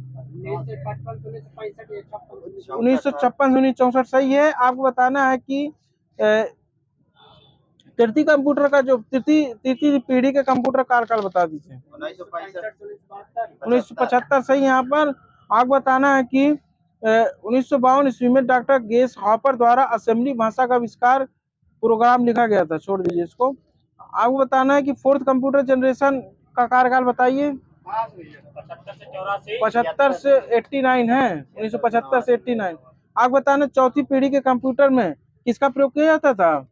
1956 1964 सही है। आपको बताना है कि तृतीय कंप्यूटर का जो तृतीय पीढ़ी के कंप्यूटर कार्यकाल बता दीजिए। 1975 सही। यहाँ पर आपको बताना है कि 1952 ईस्वी में डॉक्टर गेस हॉपर द्वारा असेंबली भाषा का आविष्कार प्रोग्राम लिखा गया था। छोड़ दीजिए इसको। आपको बताना है कि फोर्थ कंप्यूटर जनरेशन का कार्यकाल बताइए। 75 से 89 है, 1975 से 89। आपको बताना चौथी पीढ़ी के कंप्यूटर में किसका प्रयोग किया जाता था?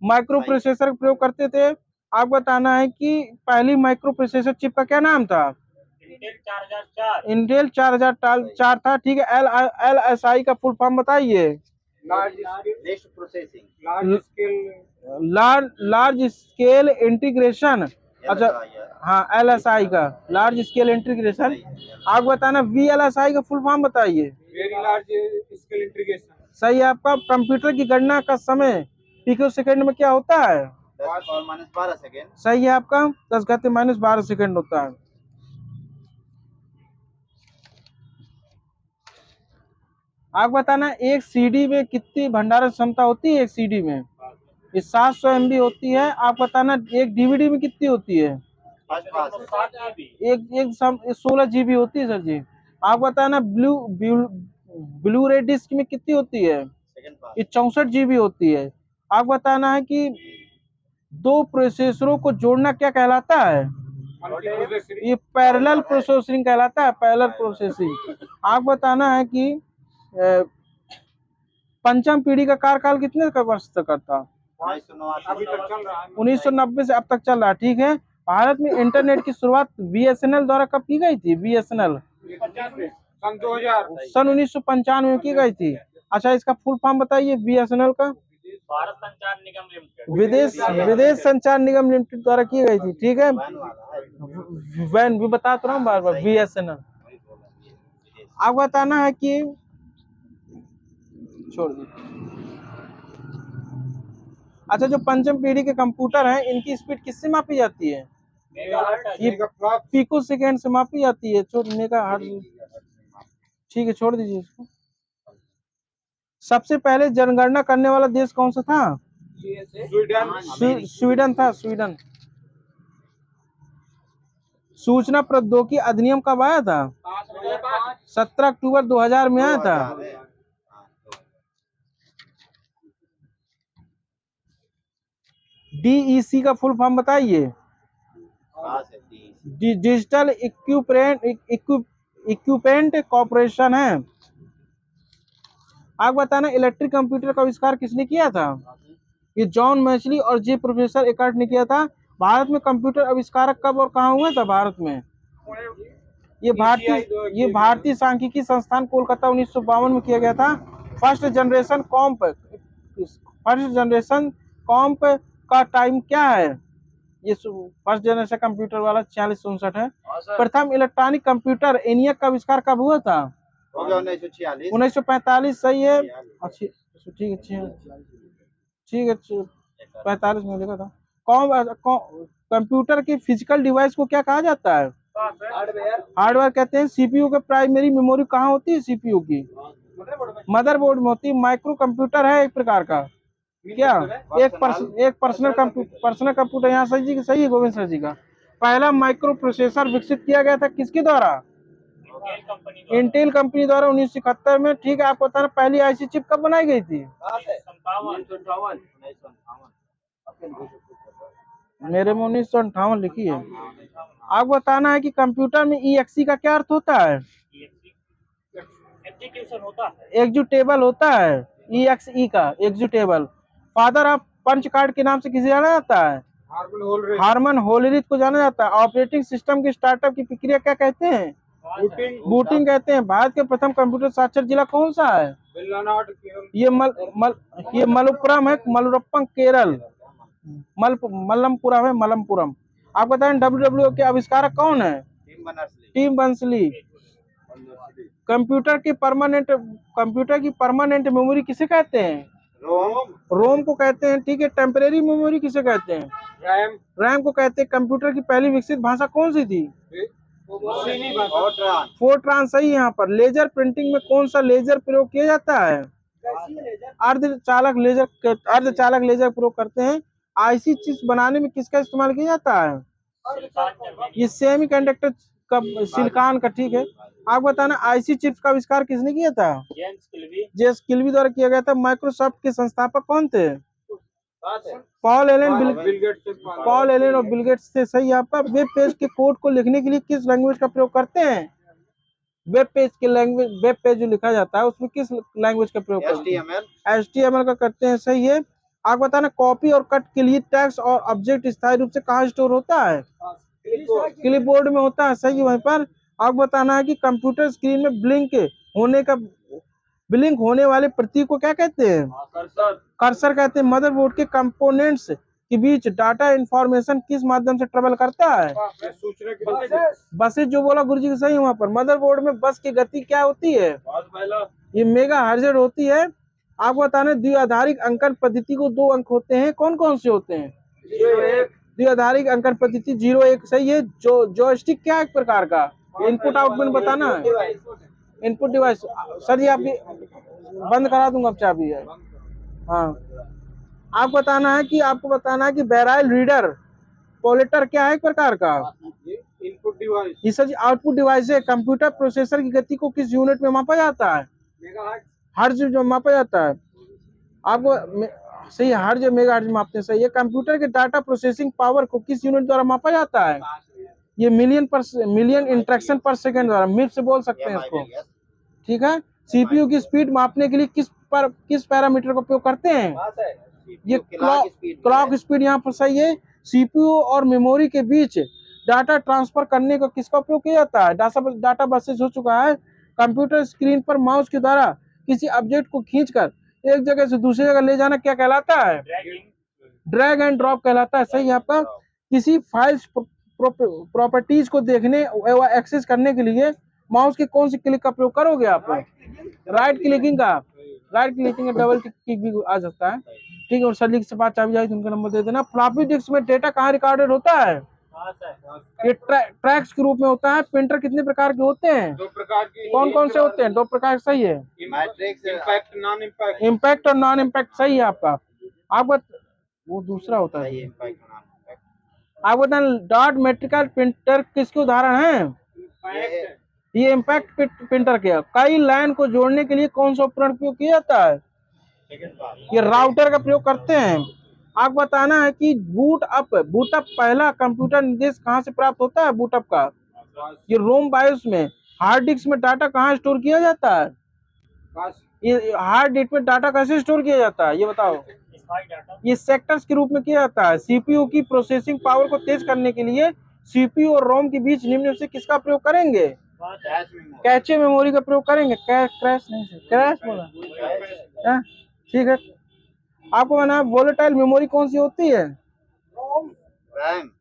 माइक्रो प्रोसेसर का प्रयोग करते थे। आपको बताना है कि पहली माइक्रो प्रोसेसर चिप का क्या नाम था? इंटेल 4004 था, ठीक है। LSI का फुल फॉर्म बताइए। Large scale integration. अच्छा, हाँ, LSI का लार्ज स्केल इंटीग्रेशन। आपको बताना VLSI का फुल फॉर्म बताइए। Very large scale integration. सही है आपका। कंप्यूटर की गणना का समय पिको सेकंड में क्या होता है? 10⁻12 सेकेंड। सही है आपका। 10⁻12 सेकंड होता है। आप बताना एक सीडी में कितनी भंडारण क्षमता होती है? एक सीडी में ये 700 MB होती है। आप बताना एक डीवीडी में कितनी होती है? एक 16 GB होती है सर जी। आप बताना ब्लू रे डिस्क में कितनी होती है? ये 64 GB होती है। आप बताना है कि दो प्रोसेसरों को जोड़ना क्या कहलाता है? ये पैरेलल प्रोसेसिंग कहलाता है, पैरेलल प्रोसेसिंग। आप बताना है कि पंचम पीढ़ी का कार्यकाल कितने वर्ष तक था? 1990 से अब तक चल रहा है, ठीक है। भारत में इंटरनेट की शुरुआत BSNL द्वारा कब की गई थी? BSNL सन 1995 में की गई थी। अच्छा, इसका फुल फॉर्म बताइए BSNL का। भारत संचार निगम लिमिटेड। विदेश संचार निगम लिमिटेड द्वारा की गई थी, ठीक है। वैन भी बता तो रहा हूँ बार बार, BSNL। आप बताना है कि छोड़ दीजिए। अच्छा, जो पंचम पीढ़ी के कंप्यूटर हैं इनकी स्पीड किससे मापी जाती है? ये पिको सेकेंड से मापी जाती है। छोड़ने का हर, ठीक है, छोड़ दीजिए इसको। सबसे पहले जनगणना करने वाला देश कौन सा था? स्वीडन था, स्वीडन। सूचना प्रौद्योगिकी अधिनियम कब आया था? 17 अक्टूबर 2000 में आया था। DEC का फुल फॉर्म बताइए। डिजिटल इक्विपमेंट कॉर्पोरेशन है। आप बताना इलेक्ट्रिक कंप्यूटर का आविष्कार किसने किया था? ये जॉन मैचली और जे प्रोफेसर एकर्ट ने किया था। भारत में कंप्यूटर आविष्कारक कब और कहाँ हुआ था भारत में? ये भारतीय सांख्यिकी संस्थान कोलकाता 1952 में किया गया था। फर्स्ट जनरेशन कॉम्प का टाइम क्या है? ये फर्स्ट जनरेशन कंप्यूटर वाला 4659 है। प्रथम इलेक्ट्रॉनिक कंप्यूटर ENIAC का आविष्कार कब हुआ था? 1945 सही है। अच्छी, ठीक है, ठीक है, 45 में लिखा था। कंप्यूटर के फिजिकल डिवाइस को क्या कहा जाता है? हार्डवेयर कहते हैं। CPU के प्राइमरी मेमोरी कहाँ होती है? CPU की मदरबोर्ड में होती है। माइक्रो कंप्यूटर है एक प्रकार का, क्या एक पर्सनल कंप्यूटर। यहाँ सही जी, सही है गोविंद सर जी का। पहला माइक्रो प्रोसेसर विकसित किया गया था किसके द्वारा? इंटेल कंपनी द्वारा 1971 में, ठीक है। आपको बताना पहली IC चिप कब बनाई गई थी? मेरे में 1958 लिखी है। आपको बताना है कि कंप्यूटर में EXE का क्या अर्थ होता है? एग्जीक्यूटेबल होता है। EXE का executable. Father of punch card के नाम से किसे जाना जाता है? हार्मन होलरिथ को जाना जाता है। ऑपरेटिंग सिस्टम की स्टार्टअप की प्रक्रिया क्या कहते हैं? बूटिंग कहते हैं। भारत के प्रथम कंप्यूटर साक्षर जिला कौन सा है? ये मलप्पुरम है, मलप्पुरम केरल। मलप्पुरम है, मलप्पुरम। आप बताएं WWO के आविष्कारक कौन है? Tim Berners-Lee. कंप्यूटर की परमानेंट मेमोरी किसे कहते हैं? रोम को कहते हैं, ठीक है। टेम्परेरी मेमोरी किसे कहते हैं? रैम को कहते हैं। कंप्यूटर की पहली विकसित भाषा कौन सी थी? फोर्ट्रान सही है। यहाँ पर लेजर प्रिंटिंग में कौन सा लेजर प्रयोग किया जाता है? अर्धचालक लेजर प्रयोग करते हैं। आईसी चिप्स बनाने में किसका इस्तेमाल किया जाता है? ये सेमीकंडक्टर का, सिलिकॉन का, ठीक है। आप बताना आईसी चिप्स का आविष्कार किसने किया था? जेम्स किल्बी द्वारा किया गया था। माइक्रोसॉफ्ट के संस्थापक कौन थे? पॉल एलन और बिल गेट्स थे। सही है आपका। वेब पेज के कोड को लिखने के लिए किस लैंग्वेज का प्रयोग करते हैं? वेब पेज जो लिखा जाता है उसमें किस लैंग्वेज का प्रयोग करते हैं? HTML का करते हैं। सही है। आप बताना कॉपी और कट के लिए टेक्स्ट और ऑब्जेक्ट स्थायी रूप से कहाँ स्टोर होता है? क्लिपबोर्ड में होता है। सही है। वहीं पर आप बताना है कि कंप्यूटर स्क्रीन में ब्लिंक होने वाले प्रतीक को क्या कहते हैं? कर्सर कहते हैं। मदरबोर्ड के कंपोनेंट्स के बीच डाटा इंफॉर्मेशन किस माध्यम से ट्रेवल करता है? बसेस जो बोला गुरुजी सही है। वहाँ पर मदरबोर्ड में बस की गति क्या होती है? ये मेगाहर्ट्ज होती है। आपको बताना द्विआधारिक अंकन पद्धति को 2 अंक होते हैं। कौन कौन से होते हैं? द्विआधारिक अंकन पद्धति 0 1 सही है। जॉयस्टिक क्या है एक प्रकार का? इनपुट आउटपुट बताना है। Input device. सर जी आप बंद करा दूंगा, अब चाबी है। हाँ, आपको बताना है कि बैराइल रीडर पोलेटर क्या है एक प्रकार का? Input device. ये सर जी आउटपुट डिवाइस है। कंप्यूटर प्रोसेसर की गति को किस यूनिट में मापा जाता है? हर्ट्ज में मापा जाता है। आपको सही है, हर्ट्ज मेगाहर्ट्ज में मापते हैं। सही है। कंप्यूटर के डाटा प्रोसेसिंग पावर को किस यूनिट द्वारा मापा जाता है? ये मिलियन इंस्ट्रक्शन पर सेकंड द्वारा, मिनट से बोल सकते हैं इसको, ठीक है। सीपीयू की स्पीड मापने के लिए किस पैरामीटर का उपयोग करते हैं? ये क्लॉक स्पीड यहाँ पर सही है। सीपीयू और मेमोरी के बीच डाटा ट्रांसफर करने का किसका उपयोग किया जाता है? डाटा बसेज हो चुका है। कंप्यूटर स्क्रीन पर माउस के द्वारा किसी ऑब्जेक्ट को खींचकर एक जगह से दूसरी जगह ले जाना क्या कहलाता है? ड्रैग एंड ड्रॉप कहलाता है। सही है आपका। किसी फाइल्स प्रॉपर्टीज को देखने व एक्सेस करने के लिए माउस के कौन सी क्लिक का प्रयोग करोगे आप? राइट क्लिकिंग का। डबल क्लिक भी आ सकता है, ठीक है। और सर जी से बात चाबी जाए उनका नंबर दे देना। फ्लॉपी डिस्क में डेटा कहाँ रिकॉर्डेड होता है? ये ट्रैक्स के रूप में होता है। प्रिंटर कितने प्रकार के होते हैं? 2 प्रकार के। कौन कौन से होते हैं? 2 प्रकार। सही है। Impact, non impact. इम्पैक्ट और नॉन इम्पैक्ट सही है आपका। वो दूसरा होता है। आप बताएं डॉट मेट्रिकल प्रिंटर किसके उदाहरण है? ये इम्पैक्ट प्रिंटर के। कई लाइन को जोड़ने के लिए कौन सा उपकरण उपयोग किया जाता है? ये राउटर का प्रयोग करते हैं। आप बताना है कि बूटअप पहला कंप्यूटर निर्देश कहाँ से प्राप्त होता है? बूटअप का ये रोम बायोस में। हार्ड डिस्क में डाटा कहाँ स्टोर किया जाता है? ये हार्ड डिस्क में डाटा कैसे स्टोर किया जाता है ये बताओ? ये सेक्टर्स के रूप में किया जाता है। सीपीयू की प्रोसेसिंग पावर को तेज करने के लिए सीपीयू और रोम के बीच निम्न से किसका प्रयोग करेंगे? कैचे मेमोरी का प्रयोग करेंगे। क्रैश बोला, ठीक है। आपको बना वोलेटाइल मेमोरी कौन सी होती है?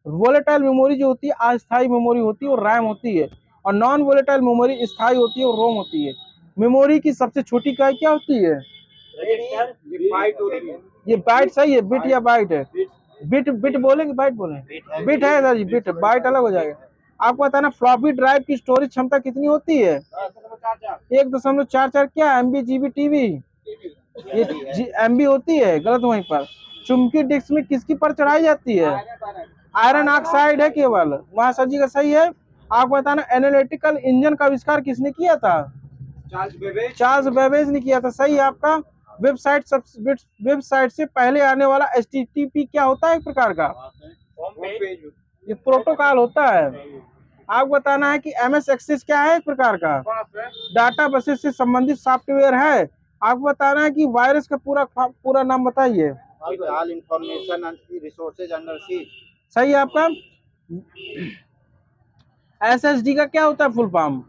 वोलेटाइल मेमोरी जो होती है अस्थायी मेमोरी होती है और रैम होती है, और नॉन वोलेटाइल मेमोरी स्थायी होती है और रोम होती है। मेमोरी की सबसे छोटी इकाई क्या होती है? ये बाइट सही है। बिट या बाइट है? बिट बोलेंगे बाइट बोलेंगे? बिट है सर जी। बिट बाइट अलग हो जाएगा। आपको बताना फ्लॉपी ड्राइव की स्टोरेज क्षमता कितनी होती है? 1.44 क्या MB GB TB? ये MB होती है, गलत वहीं पर। चुंबकीय डिस्क में किसकी पर चढ़ाई जाती है? आयरन ऑक्साइड है केवल। वहां सर जी का सही है। आपको बताना एनालिटिकल इंजन का आविष्कार किसने किया था? चार्ल्स बेबेज ने किया था। सही है आपका। वेबसाइट से पहले आने वाला HTTP क्या होता है एक प्रकार का? ये प्रोटोकॉल होता है। आपको बताना है कि MS एक्सेस क्या है एक प्रकार का? डाटा बसेस से संबंधित सॉफ्टवेयर है। आपको बताना है कि वायरस का पूरा नाम बताइए। All information and resources under seize. सही है आपका। SSD का क्या होता है full form?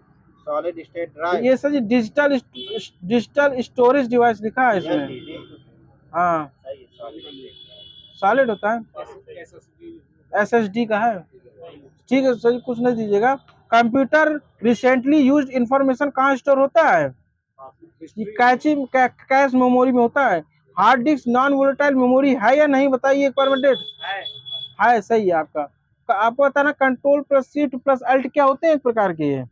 Solid state drive. ये सर जी डिजिटल स्टोरेज डिवाइस लिखा है इसमें। हाँ सही है, सॉलिड स्टेट सॉलिड होता है, SSD का है। ठीक है सर जी, कुछ नहीं दीजिएगा। कंप्यूटर रिसेंटली यूज्ड इंफॉर्मेशन कहाँ स्टोर होता है? ये कैश मेमोरी में होता है। Hard disk non volatile memory है या नहीं, बताइए एक बार में डेट। है, सही है आपका। आपको बताना control plus shift plus alt क्या होते हैं, एक प्रकार के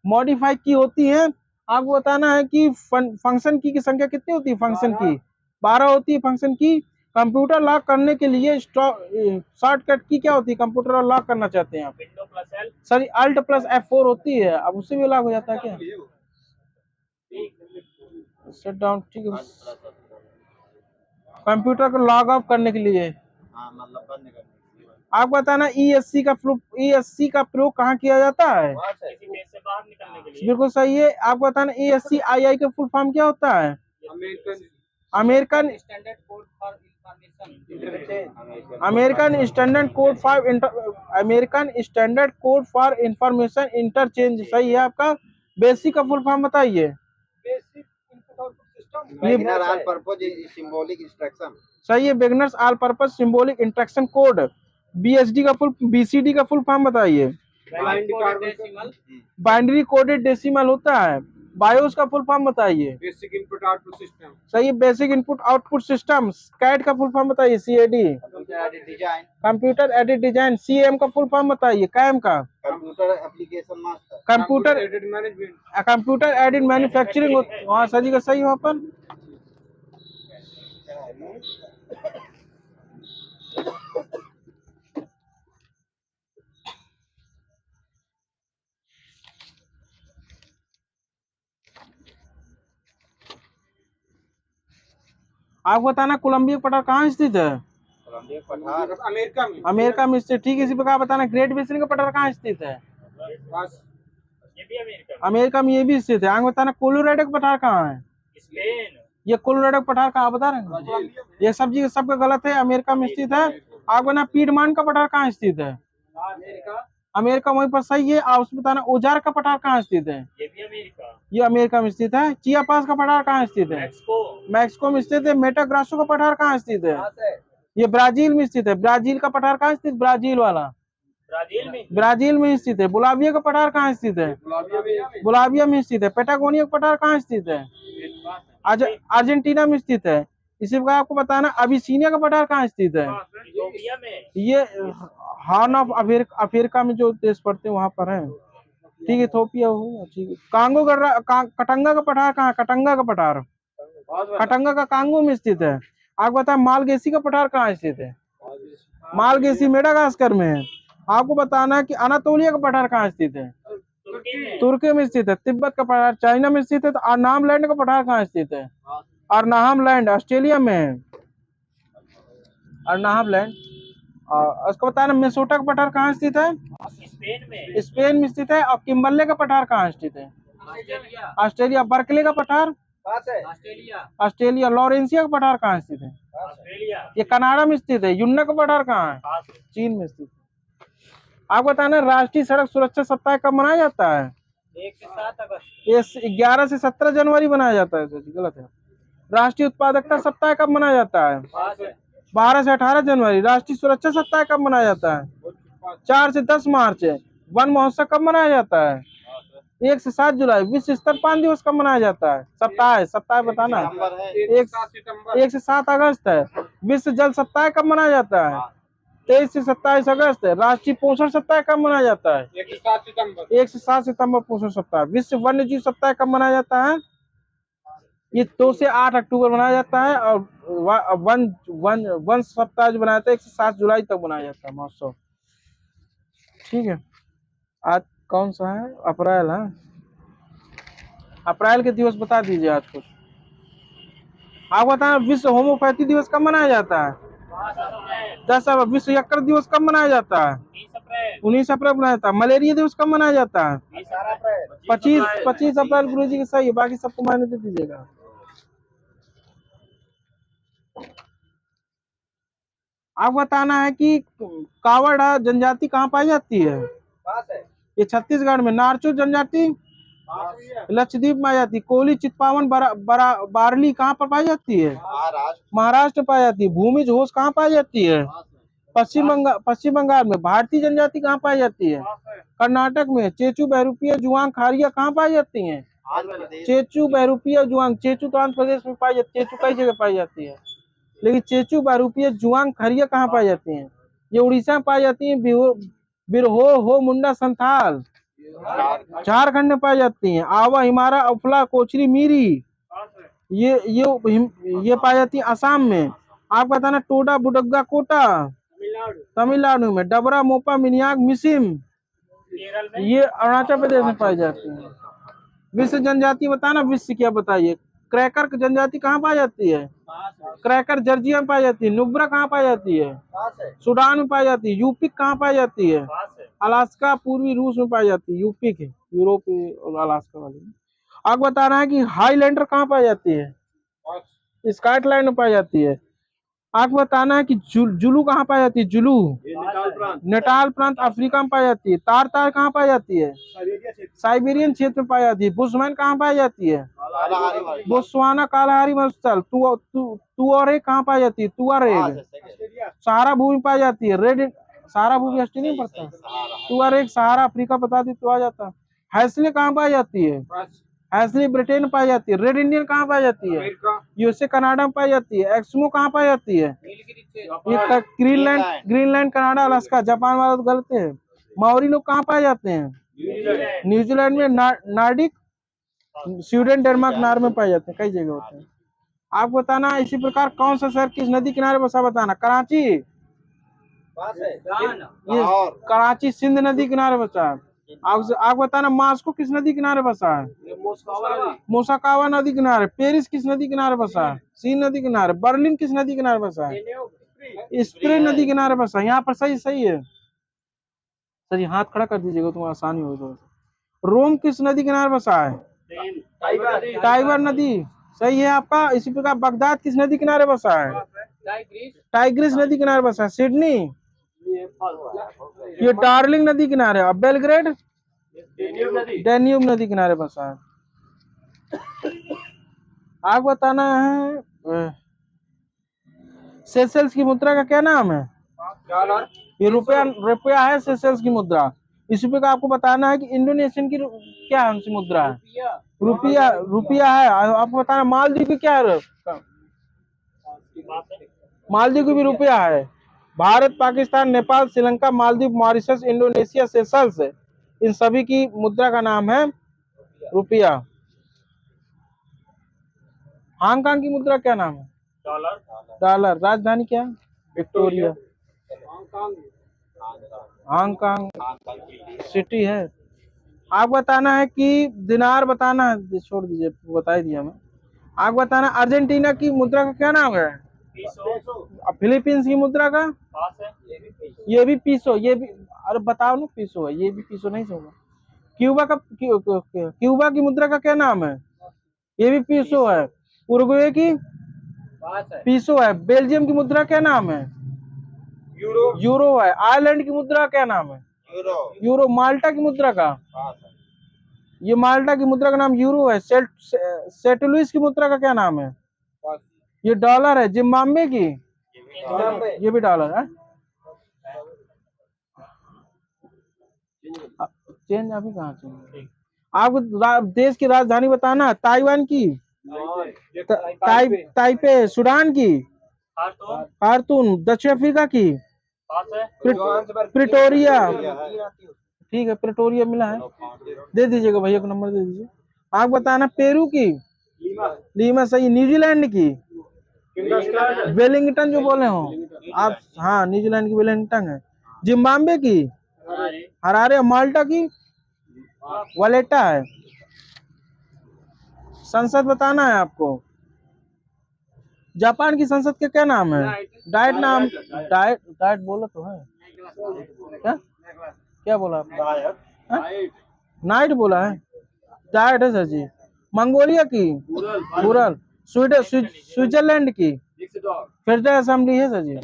मॉडिफाई की होती है। आपको बताना है कि फंक्शन की संख्या कितनी होती है, फंक्शन की 12 होती है फंक्शन की। कंप्यूटर लॉक करने के लिए शॉर्टकट की क्या होती है, कंप्यूटर लॉक करना चाहते हैं आप? Window plus L. Sorry alt plus F4 होती है। अब उससे भी लॉक हो जाता है क्या? शट डाउन, ठीक है। कंप्यूटर को लॉग ऑफ करने के लिए। हाँ, मतलब बंद करने के लिए। आप बताना ESC का प्रयोग कहाँ किया जाता है? किसी पेज से बाहर निकलने के लिए। बिल्कुल सही है। आप बताना ASCII का फुल फॉर्म क्या होता है? American standard code for standard code for information interchange. सही है आपका। बेसिक का फुल फॉर्म बताइए। Beginner all purpose symbolic instruction. सही है, beginners all purpose symbolic instruction code. BCD का फुल फॉर्म बताइए। बाइनरी कोडेड डेसिमल होता है। बायोस का फुल फॉर्म बताइए। Basic input output system. सही है, basic input output system. CAD का फुल फॉर्म बताइए। CAD design. Computer aided design. CM का फुल फॉर्म बताइए। कैम का computer application master. Computer aided management. Computer aided manufacturing. वहाँ sir जी का सही हो अपन। आपको बताना कोलंबिया पठार कहाँ स्थित है? कोलंबिया पठार अमेरिका में। अमेरिका में स्थित। ठीक है, इसी प्रकार बताना ग्रेट बेसिन का पठार कहाँ स्थित है? बस ये भी अमेरिका में। अमेरिका में ये भी स्थित है। आगे बताना कोलोराडो का पठार कहाँ है? स्पेन। ये कोलोराडो का पठार कहाँ बता रहे हैं? ये सब चीज सबका गलत है, अमेरिका में स्थित है। आगे बताना पीडमॉन्ट का पठार कहाँ स्थित है? अमेरिका वहीं पर सही है। आप उसमें बताना ओजार का पठार कहाँ स्थित है? ये भी अमेरिका। ये अमेरिका में स्थित है। चियापास का पठार कहाँ स्थित है? मैक्सिको में स्थित है। मेटाग्रासो का पठार कहाँ स्थित है? ये ब्राजील में स्थित है। ब्राजील का पठार कहाँ स्थित? ब्राजील वाला ब्राजील में स्थित है। बोलाविया का पठार कहाँ स्थित है? बोलाविया में स्थित है। पेटागोनिया का पठार कहाँ स्थित है? अर्जेंटीना में स्थित है। इसी प्रकार आपको बताना अबिसीनिया का पठार कहाँ स्थित है? ये हॉर्न ऑफ अफ्रीका में जो देश पड़ते हैं वहां पर है। ठीक है, इथोपिया हो। ठीक है, कटंगा का पठार कहाँ? कटंगा का पठार कटंगा का कांगो में स्थित है। आपको बताया मालगेसी का पठार कहाँ स्थित है? मालगेसी मेडागास्कर में है। आपको बताना कि अनातोलिया का पठार कहाँ स्थित है? तुर्की में स्थित है। तिब्बत का पठार चाइना में स्थित है। तो अरनाम लैंड का पठार कहाँ स्थित है? अरनाम लैंड ऑस्ट्रेलिया में है। अरनाम लैंड। और उसको बताना मिनेसोटा का पठार कहाँ स्थित है? स्पेन में स्थित है। और किम्बर्ले का पठार कहाँ स्थित है? ऑस्ट्रेलिया। बर्कले का पठार ऑस्ट्रेलिया। लॉरेंसिया का पठार कहाँ स्थित है? ये कनाडा में स्थित है। युन्ना का पठार कहाँ है? चीन में स्थित है। आपको बताना राष्ट्रीय सड़क सुरक्षा सप्ताह कब मनाया जाता है? 1 से 7 अगस्त। ये 11 से 17 जनवरी मनाया जाता है। गलत है। राष्ट्रीय उत्पादकता सप्ताह कब मनाया जाता है? 12 से 18 जनवरी। राष्ट्रीय सुरक्षा सप्ताह कब मनाया जाता है? 4 से 10 मार्च। वन महोत्सव कब मनाया जाता है? 1 से 7 जुलाई। विश्व स्तनपान दिवस कब मनाया जाता है? सप्ताह बताना। 1 से 7 अगस्त है। विश्व जल सप्ताह कब मनाया जाता है? 23 से 27 अगस्त। राष्ट्रीय पोषण सप्ताह कब मनाया जाता है? 1 से 7 सितंबर पोषण सप्ताह। विश्व वन्य जीव सप्ताह कब मनाया जाता है? ये 2 से 8 अक्टूबर मनाया जाता है। और वन सप्ताह जो मनाया जाता है 1 से 7 जुलाई तक मनाया जाता है महोत्सव। ठीक है, आज कौन सा है? अप्रैल है। अप्रैल के दिवस बता दीजिए आज कुछ। आप बताएं विश्व होम्योपैथी दिवस कब मनाया जाता है? 10 अप्रैल। विश्व यकृत दिवस कब मनाया जाता है? 19 अप्रैल मनाया जाता है। मलेरिया दिवस कब मनाया जाता है? 25 अप्रैल। गुरु जी की सही है, बाकी सबको मान्य दे दीजिएगा। आपको बताना है कि कावड़ जनजाति कहाँ पाई जाती है? ये छत्तीसगढ़ में। नारचू जनजाति लक्षद्वीप में पाई जाती है। कोहली, चितपावन, बारली कहाँ पर पाई जाती है? महाराष्ट्र। महाराष्ट्र में पाई जाती है। भूमिज घोष कहाँ पाई जाती है? पश्चिम बंगाल में। भारतीय जनजाति कहाँ पाई जाती है? कर्नाटक में। चेचू, बहरूपिया, जुआंग, खारिया कहाँ पाई जाती है? आंध्र प्रदेश। चेचू, बहरूपिया, जुआंग। चेचू तो आंध्र प्रदेश में पाई जाती है। चेचू कई जगह पाई जाती है, लेकिन चेचू, बहरूपिया, जुआंग, खरिया कहाँ पाई जाती है? ये उड़ीसा में पाई जाती है। बिरहोर, हो, मुंडा, संथाल झारखंड में पाई जाती है। आवा, हिमारा, अफला, कोचरी, मीरी ये पाई जाती है असम में। आप बताना टोडा, बुडग्गा, कोटा तमिलनाडु में। डबरा, मोपा, मिनियाग, मिसिम केरल में। ये अरुणाचल प्रदेश में पाई जाती है। विश्व जनजाति बताना, विश्व क्या बताइए? क्रैकर जनजाति कहाँ पाई जाती है? क्रैकर जॉर्जिया में पाई जाती है। नुब्रा कहाँ पाई जाती है? सूडान में पाई जाती है। यूपिक कहाँ पाई जाती है? अलास्का, पूर्वी रूस में पाई जाती है। यूपिक है यूरोप और अलास्का वाली। आप बता रहे हैं कि हाईलैंडर कहाँ पाई जाती है? स्कॉटलैंड में पाई जाती है। आपको बताना है कि जुलू कहाँ पाई जाती है? जुलू नेटाल प्रांत अफ्रीका में पाई जाती है। तार कहाँ पाई जाती है? साइबेरियन क्षेत्र में पाई जाती है। बुशमैन कहाँ पाई जाती है? बोत्सवाना, कालाहारी मरुस्थल। तुअरेग कहाँ पाई जाती है? तुअरेग सहारा भूमि पाई जाती है। रेड सहारा भूमि ऑस्ट्रेलिया में पड़ता है। तुअरेग सहारा अफ्रीका बता दी तो आ जाता। हैसले कहाँ पाई जाती है? हैसली ब्रिटेन में पाई जाती है। रेड इंडियन कहाँ पाई जाती है? यूएसए, कनाडा में पाई जाती है। एक्समो कहाँ पाई जाती है? ये ग्रीनलैंड, कनाडा, अलास्का। जापान वाला तो गलत है। माओरी लोग कहाँ पाए जाते हैं? न्यूजीलैंड में। नार्डिक, स्वीडन, डेनमार्क, नॉर्वे में पाए जाते हैं। कई जगह होते हैं। आप बताना इसी प्रकार कौन सा शहर किस नदी किनारे बसा? बताना। कराची, ये कराची सिंध नदी किनारे बसा है। आप बताना मास्को किस नदी किनारे बसा है? मोसाकावा नदी किनारे। पेरिस किस नदी किनारे बसा है? सीन नदी किनारे। बर्लिन किस नदी किनारे बसा है? स्प्रे नदी किनारे बसा है। यहाँ पर सही है सर, ये हाथ खड़ा कर दीजिएगा तुम्हारा आसानी हो तो। रोम किस नदी किनारे बसा है? टाइबर नदी। सही है आपका। इसी प्रकार बगदाद किस नदी किनारे बसा है? टाइग्रिस नदी किनारे बसा है। सिडनी ये डार्लिंग नदी किनारे। और बेलग्रेड डेन्यूब नदी किनारे बसा है। आप बताना है सेशेल्स की मुद्रा का क्या नाम है? ये रुपया है सेशेल्स की मुद्रा। इसी प्रकार आपको बताना है कि इंडोनेशियन की क्या है मुद्रा है? रुपया है। आपको बताना मालदीव की क्या है? मालदीव की भी रुपया है। Bharat, Pakistan, Nepal, Sri Lanka, Maldives, Mauritius, Indonesia, Seychelles, इन सभी की मुद्रा का नाम है रुपया। हांगकांग की मुद्रा क्या नाम है? डॉलर। राजधानी क्या है? विक्टोरिया। हांगकांग सिटी है। आप बताना है कि दिनार बताना है, छोड़ दीजिए बता ही दिया मैं। आप बताना अर्जेंटीना की मुद्रा का क्या नाम है? फिलीपींस की मुद्रा का? ये भी पीसो। ये भी अरे बताओ ना, पीसो है। ये भी पीसो नहीं होगा। क्यूबा की मुद्रा का क्या नाम है? ये भी पीसो है। उरुग्वे की पीसो है। बेल्जियम की मुद्रा क्या नाम है? यूरो है। आयरलैंड की मुद्रा क्या नाम है? यूरो। माल्टा की मुद्रा का? ये माल्टा की मुद्रा का नाम यूरो है। सेंट लुइस की मुद्रा का क्या नाम है? ये डॉलर है। जिम्बाब्वे की ये भी डॉलर है। चेंज अभी कहाँ चेंज? आपको देश की राजधानी बताना। ताइवान की ताइपे। सूडान की खार्तूम। दक्षिण अफ्रीका की प्रिटोरिया। ठीक है, प्रिटोरिया मिला है। दे दीजिएगा भैया को नंबर दे दीजिए। आप बताना पेरू की लीमा। सही। न्यूजीलैंड की वेलिंगटन जो बोले हो आप। हाँ, न्यूजीलैंड की वेलिंगटन है। जिम्बाब्वे की हरारे। माल्टा की वलेटा है। संसद बताना है आपको। जापान की संसद का क्या नाम है? डाइट नाम। डाइट बोला तो है क्या? क्या बोला आपने? नाइट बोला है। डाइट है सर जी। मंगोलिया की उरल। स्विट्जरलैंड की फेडरल असेंबली है सर जी।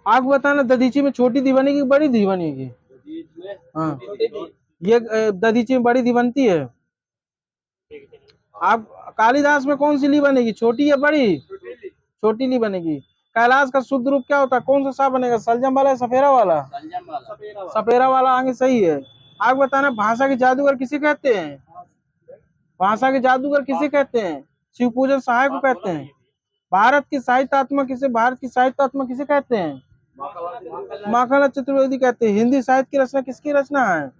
आप बताना दधीची में छोटी दी बनेगी बड़ी दी बनेगी? हाँ, ये दधीची में बड़ी दी बनती है। आप कालिदास में कौन सी ली बनेगी, छोटी या बड़ी? छोटी ली बनेगी। कैलाश का शुद्ध रूप क्या होता है, कौन सा सा बनेगा, सलजम वाला या सफेरा वाला? सफेरा वाला आगे सही है। आप बताना भाषा के जादूगर किसे कहते हैं? भाषा के जादूगर किसे कहते हैं? शिव पूजन सहायक को कहते हैं। भारत की साहित्य आत्मा किसे कहते हैं? माखनलाल चतुर्वेदी कहते हैं। हिंदी साहित्य की रचना किसकी रचना है?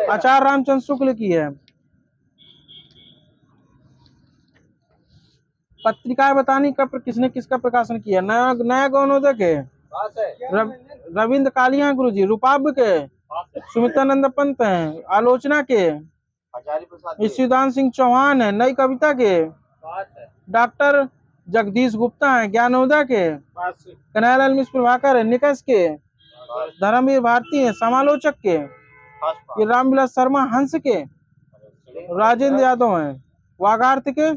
आचार्य रामचंद्र शुक्ल की है। पत्रिकाएं बतानी कब किसने किसका प्रकाशन किया? नया गौनोदय के रविंद्र कालिया गुरु जी, रूपाभ के सुमित्रानंद पंत हैं, आलोचना के ईश्वरदान सिंह चौहान है, नई कविता के डॉक्टर जगदीश गुप्ता है, ज्ञानोदय के कन्हैयालाल मिश्र प्रभाकर है, निकष के धर्मवीर भारती है, समालोचक के ये रामविलास शर्मा हंस के राजेंद्र यादव हैं, वागार्थ के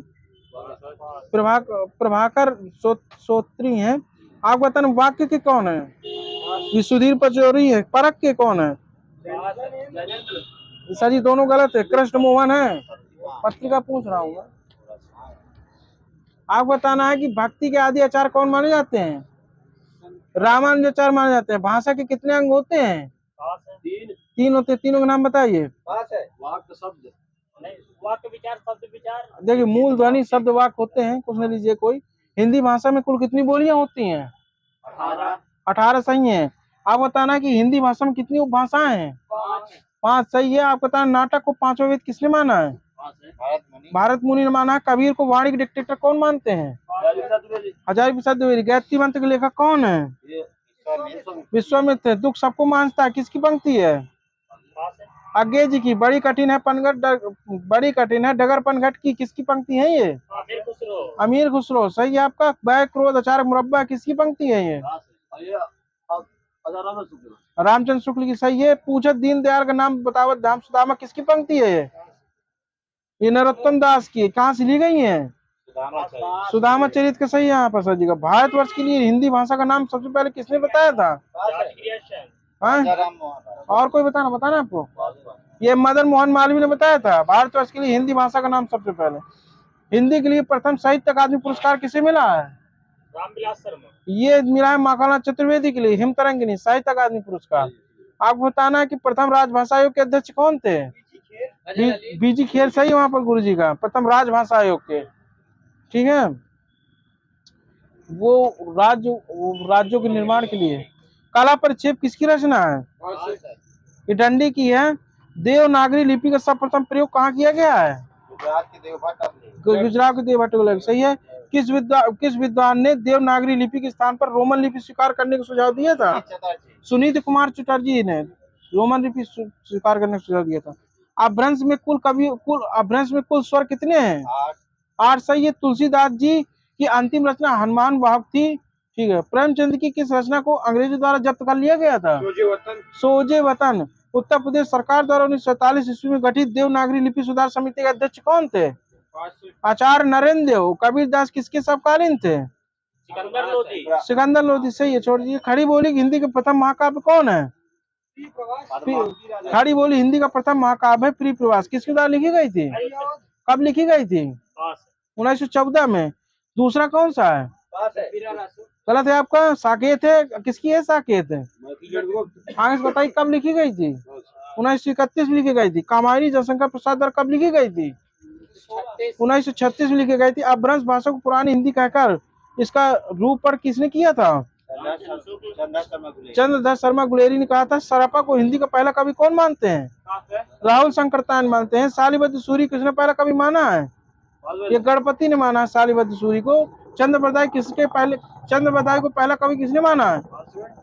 प्रभाकर सोत्री हैं। आप बताना वाक्य के कौन है? सुधीर पचौरी है। परख के कौन है? सर जी दोनों गलत है, कृष्ण मोहन है। पत्रिका पूछ रहा हूँ मैं। आप बताना है कि भक्ति के आदि आचार कौन माने जाते हैं? रामानुजाचार्य माने जाते हैं। भाषा के कितने अंग होते हैं? 3 होते हैं। तीनों के नाम बताइए। वाक्य विचार शब्द विचार। देखिए मूल ध्वनि शब्द वाक्य होते हैं, कुछ न लीजिए कोई। हिंदी भाषा में कुल कितनी बोलियां होती हैं? 18 सही है। आप बताना कि हिंदी भाषा में कितनी उपभाषाएं हैं? 5 सही है। आप बताना नाटक को 5वां वेद किसने माना है? भारत मुनि ने माना है। कबीर को वाणी के डिक्टेटर कौन मानते हैं? हजारी प्रसाद द्विवेदी। गायत्री मंत्र के लेखक कौन है? विश्वामित्र। दुख सबको मांझता है किसकी पंक्ति है? अज्ञे जी की। बड़ी कठिन है डगर पनघट की किसकी पंक्ति है ये? अमीर खुसरो। सही है आपका। भय क्रोध अचार मुरब्बा किसकी पंक्ति है ये? रामचंद्र शुक्ल की। सही है। पूछत दीन दयाल का नाम बतावत धाम सुदामा किसकी पंक्ति है ये नरोत्तम दास की। कहाँ से ली गई है? सुदामा चरित का। सही है यहाँ पर सर जी का। भारतवर्ष के लिए हिंदी भाषा का नाम सबसे पहले किसने बताया था? और कोई बताना आपको? ये मदन मोहन मालवीय ने बताया था। भारतवर्ष के लिए हिंदी भाषा का नाम सबसे पहले। हिंदी के लिए प्रथम साहित्य अकादमी पुरस्कार किसे मिला है? रामविलास शर्मा। ये मिला है माखनलाल चतुर्वेदी के लिए। हिमतरंगिनी साहित्य अकादमी पुरस्कार। आपको बताना है कि प्रथम राजभाषा आयोग के अध्यक्ष कौन थे? बीजी खेर। सही वहां पर गुरु जी का। प्रथम राजभाषा आयोग के। ठीक है। वो राज्यों के निर्माण के लिए। कला परिच्छेद किसकी रचना है? ये डंडी की है। देवनागरी लिपि का सर्वप्रथम प्रयोग कहाँ किया गया है? गुजरात के देवभट्ट। सही है। किस विद्वान ने देवनागरी लिपि के स्थान पर रोमन लिपि स्वीकार करने का सुझाव दिया था? सुनीति कुमार चटर्जी ने रोमन लिपि स्वीकार करने का सुझाव दिया था। अपभ्रंश में कुल स्वर कितने हैं? 8 सही है। तुलसीदास जी की अंतिम रचना हनुमान वाहक थी। ठीक है। प्रेमचंद की किस रचना को अंग्रेजों द्वारा जब्त कर लिया गया था? सोजे वतन। उत्तर प्रदेश सरकार द्वारा 1947 ईस्वी में गठित देवनागरी लिपि सुधार समिति के अध्यक्ष कौन थे? आचार्य नरेंद्र देव। कबीरदास किसके समकालीन थे? सिकंदर लोधी। सही है। छोड़ दीजिए। खड़ी बोली हिंदी का प्रथम महाकाव्य कौन है? खड़ी बोली हिंदी का प्रथम महाकाव्य है प्रिय प्रवास। किसके द्वारा लिखी गई थी? कब लिखी गई थी? 1914 में। दूसरा कौन सा है? गलत है आपका। साकेत है। किसकी है साकेत? आगे से बताइए कब लिखी गई थी? 1931 में लिखी गई थी। कामायनी जयशंकर प्रसाद द्वारा कब लिखी गई थी? 1936 में लिखी गई थी। अपभ्रंश भाषा को पुरानी हिंदी कहकर इसका रूपांतरण किसने किया था? चंद्रदास शर्मा गुलेरी ने कहा था। सरापा को हिंदी का पहला कवि कौन मानते हैं? राहुल शंकरतान मानते हैं। सालीबद्ध सूरी किसने पहला कवि माना है? ये गणपति ने माना है सालीबद्ध सूरी को। चंद्रबरदाई को पहला कवि किसने माना है?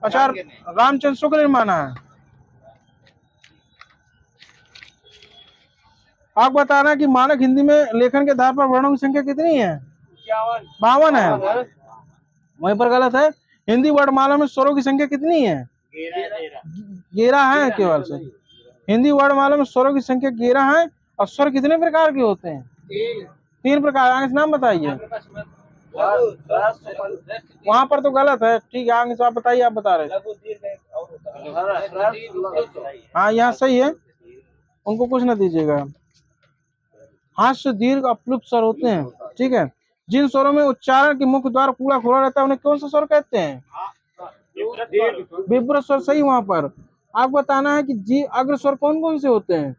आचार्य रामचंद्र शुक्ल ने माना है। आप बताना कि मानक हिंदी में लेखन के आधार पर वर्णों की संख्या कितनी है? 52 है। वहीं पर गलत है। हिंदी वर्णमाला में स्वरों की संख्या कितनी है? 11 है केवल से। हिंदी वर्णमाला में स्वरों की संख्या 11 है। और स्वर कितने प्रकार के होते हैं? 3 प्रकार। आगे से नाम बताइए। वहाँ पर तो गलत है। ठीक है, आगे से आप बताइए, आप बता रहे थे। हाँ, यहाँ सही है, उनको कुछ ना दीजिएगा। हास्य दीर्घ अपलुप्त स्वर होते हैं। ठीक है, जिन स्वरों में उच्चारण की मुख्य द्वार पूरा खुला रहता है उन्हें कौन सा स्वर कहते हैं? विब्रत स्वर। सही। वहाँ पर आपको बताना है कि जी अग्र स्वर कौन कौन से होते हैं?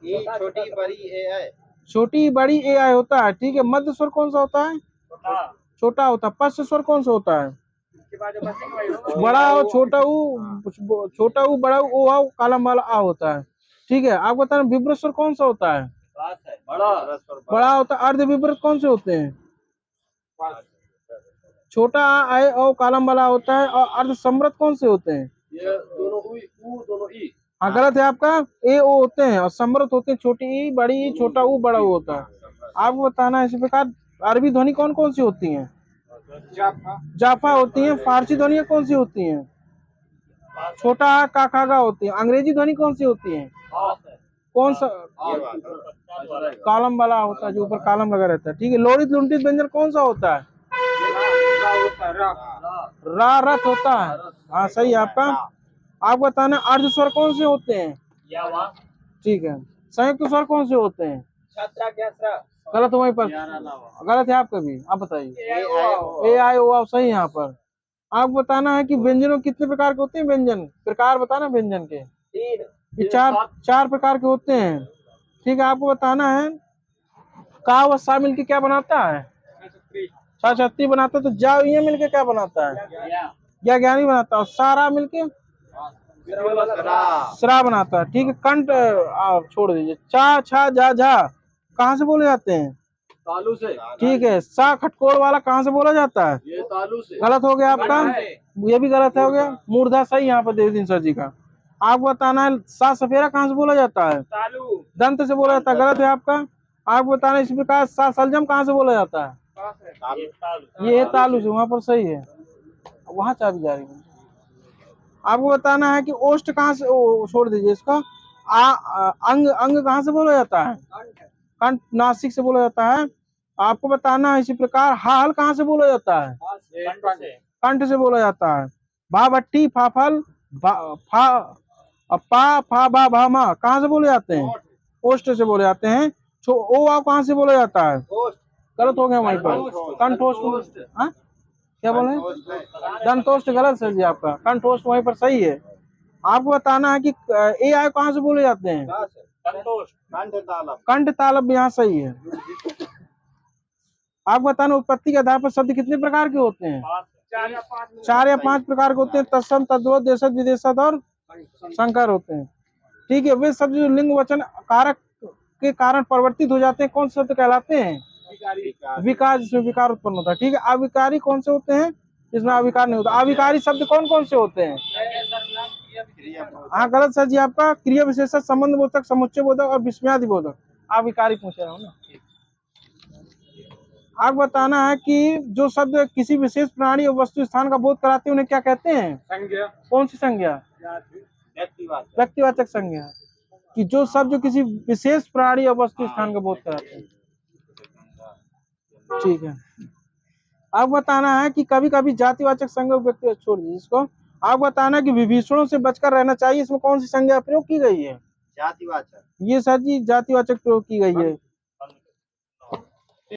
ई छोटी बड़ी ए है। छोटी बड़ी ए आई होता है। ठीक है, मध्य स्वर कौन सा होता है? छोटा होता है। पश्च स्वर कौन सा होता है? बड़ा हो, छोटा ऊ, छोटा ऊ, बड़ा ऊ, ओ आओ, कालम वाला आ होता है। ठीक है, आप बताना विब्रत स्वर कौन सा होता है? बड़ा होता है। अर्ध विब्रत कौन से होते हैं? छोटा आ, आए, ओ, कालम वाला होता है। और अर्ध सम्रत कौन से होते हैं? ये दोनों दोनों ई। हाँ, गलत है आपका। ए ओ होते हैं और सम्रत होते हैं। छोटी ई, बड़ी ई, छोटा ऊ, बड़ा ऊ होता है। आपको बताना है इसी प्रकार अरबी ध्वनि कौन कौन सी होती हैं? जाफा होती हैं। फारसी ध्वनियाँ कौन सी होती हैं? छोटा आ, का, खा, गा होती है। अंग्रेजी ध्वनि कौन सी होती है? कौन सा? कॉलम वाला होता है, जो ऊपर कॉलम लगा रहता है। ठीक है, लोरित लुंटित व्यंजन कौन सा होता है? रा, रथ होता है। हाँ, सही है आपका। आप बताना अर्ध स्वर कौन से होते हैं? ठीक है, संयुक्त स्वर कौन से होते हैं? गलत। वहीं पर गलत है आपका भी। आप बताइए। ए आई ओ आओ। सही है यहाँ पर। आपको बताना है कि व्यंजनों कितने प्रकार के होते हैं? व्यंजन प्रकार बताना व्यंजन के। ये चार प्रकार के होते हैं। ठीक है, आपको बताना है का व सा मिलके क्या बनाता है? छाछत्ती बनाता है। तो जा ये मिलके क्या बनाता है? या ज्ञानी बनाता है। और सारा मिलके सरा बनाता है। ठीक है, कंठ आप छोड़ दीजिए। चा, छा, जा, झा कहाँ से बोले जाते हैं? तालू से। ठीक है, सा खटकोड़ वाला कहाँ से बोला जाता है? ये तालू से। गलत हो गया आपका। ये भी गलत हो गया। मूर्धा सही यहाँ पर देवदीन सर जी का। आपको बताना है सा सफेरा कहाँ से बोला जाता है? दंत से बोला जाता है। गलत है आपका। आपको बताना है इसी प्रकार सा सलजम कहाँ से बोला जाता है? ये है तालु से। वहां पर सही है। वहां चाबी जा रही है। आपको बताना है कि ओष्ठ कहाँ से, छोड़ दीजिए इसको। अंग, अंग कहाँ से बोला जाता है? कंठ, नासिक से बोला जाता है। आपको बताना है इसी प्रकार हाल कहाँ से बोला जाता है? कंठ से बोला जाता है। भा भट्टी, फाफल, फा पा, फा, बा, भा, मा कहाँ से बोले जाते हैं? ओष्ठ से बोले जाते हैं। ओ आओ कहाँ से बोला जाता है? गलत हो गया वहीं पर। कंठोष्ठ। हाँ, क्या बोले? दंतोष्ठ। गलत सर जी आपका। कंठोष्ठ वहीं पर सही है। आपको बताना है कि ए आई कहाँ से बोले जाते हैं? कंठ तालब। यहाँ सही है। आपको बताना उत्पत्ति के आधार पर शब्द कितने प्रकार के होते हैं? 4 या 5 प्रकार के होते हैं। तत्सम, तद्वत, देशज, विदेशज और संकर होते हैं। ठीक है, वे शब्द जो लिंग वचन कारक के कारण परिवर्तित हो जाते हैं कौन से शब्द कहलाते हैं? विकार, जिसमें विकार उत्पन्न होता है। ठीक है, अविकारी कौन से होते हैं? जिसमें अविकार नहीं होता। अविकारी शब्द कौन कौन से होते हैं? हाँ, गलत सर जी आपका। क्रिया विशेषण, संबंध बोधक, समुच्चय बोधक और विस्मयादि बोधक। अविकारी पूछ रहा हूँ ना। आप बताना है कि जो शब्द किसी विशेष प्राणी और वस्तु स्थान का बोध कराते हैं उन्हें क्या कहते हैं? संज्ञा। कौन सी संज्ञा? व्यक्तिवाचक संज्ञा। कि जो शब्द जो किसी विशेष प्राणी और वस्तु स्थान का बोध कराते हैं। ठीक है, आप बताना है कि कभी कभी जातिवाचक संज्ञा व्यक्ति, छोड़ दीजिए इसको। आप बताना है कि विभीषणों से बचकर रहना चाहिए, इसमें कौन सी संज्ञा प्रयोग की गई है? जातिवाचक। ये सर जी जातिवाचक प्रयोग की गई है।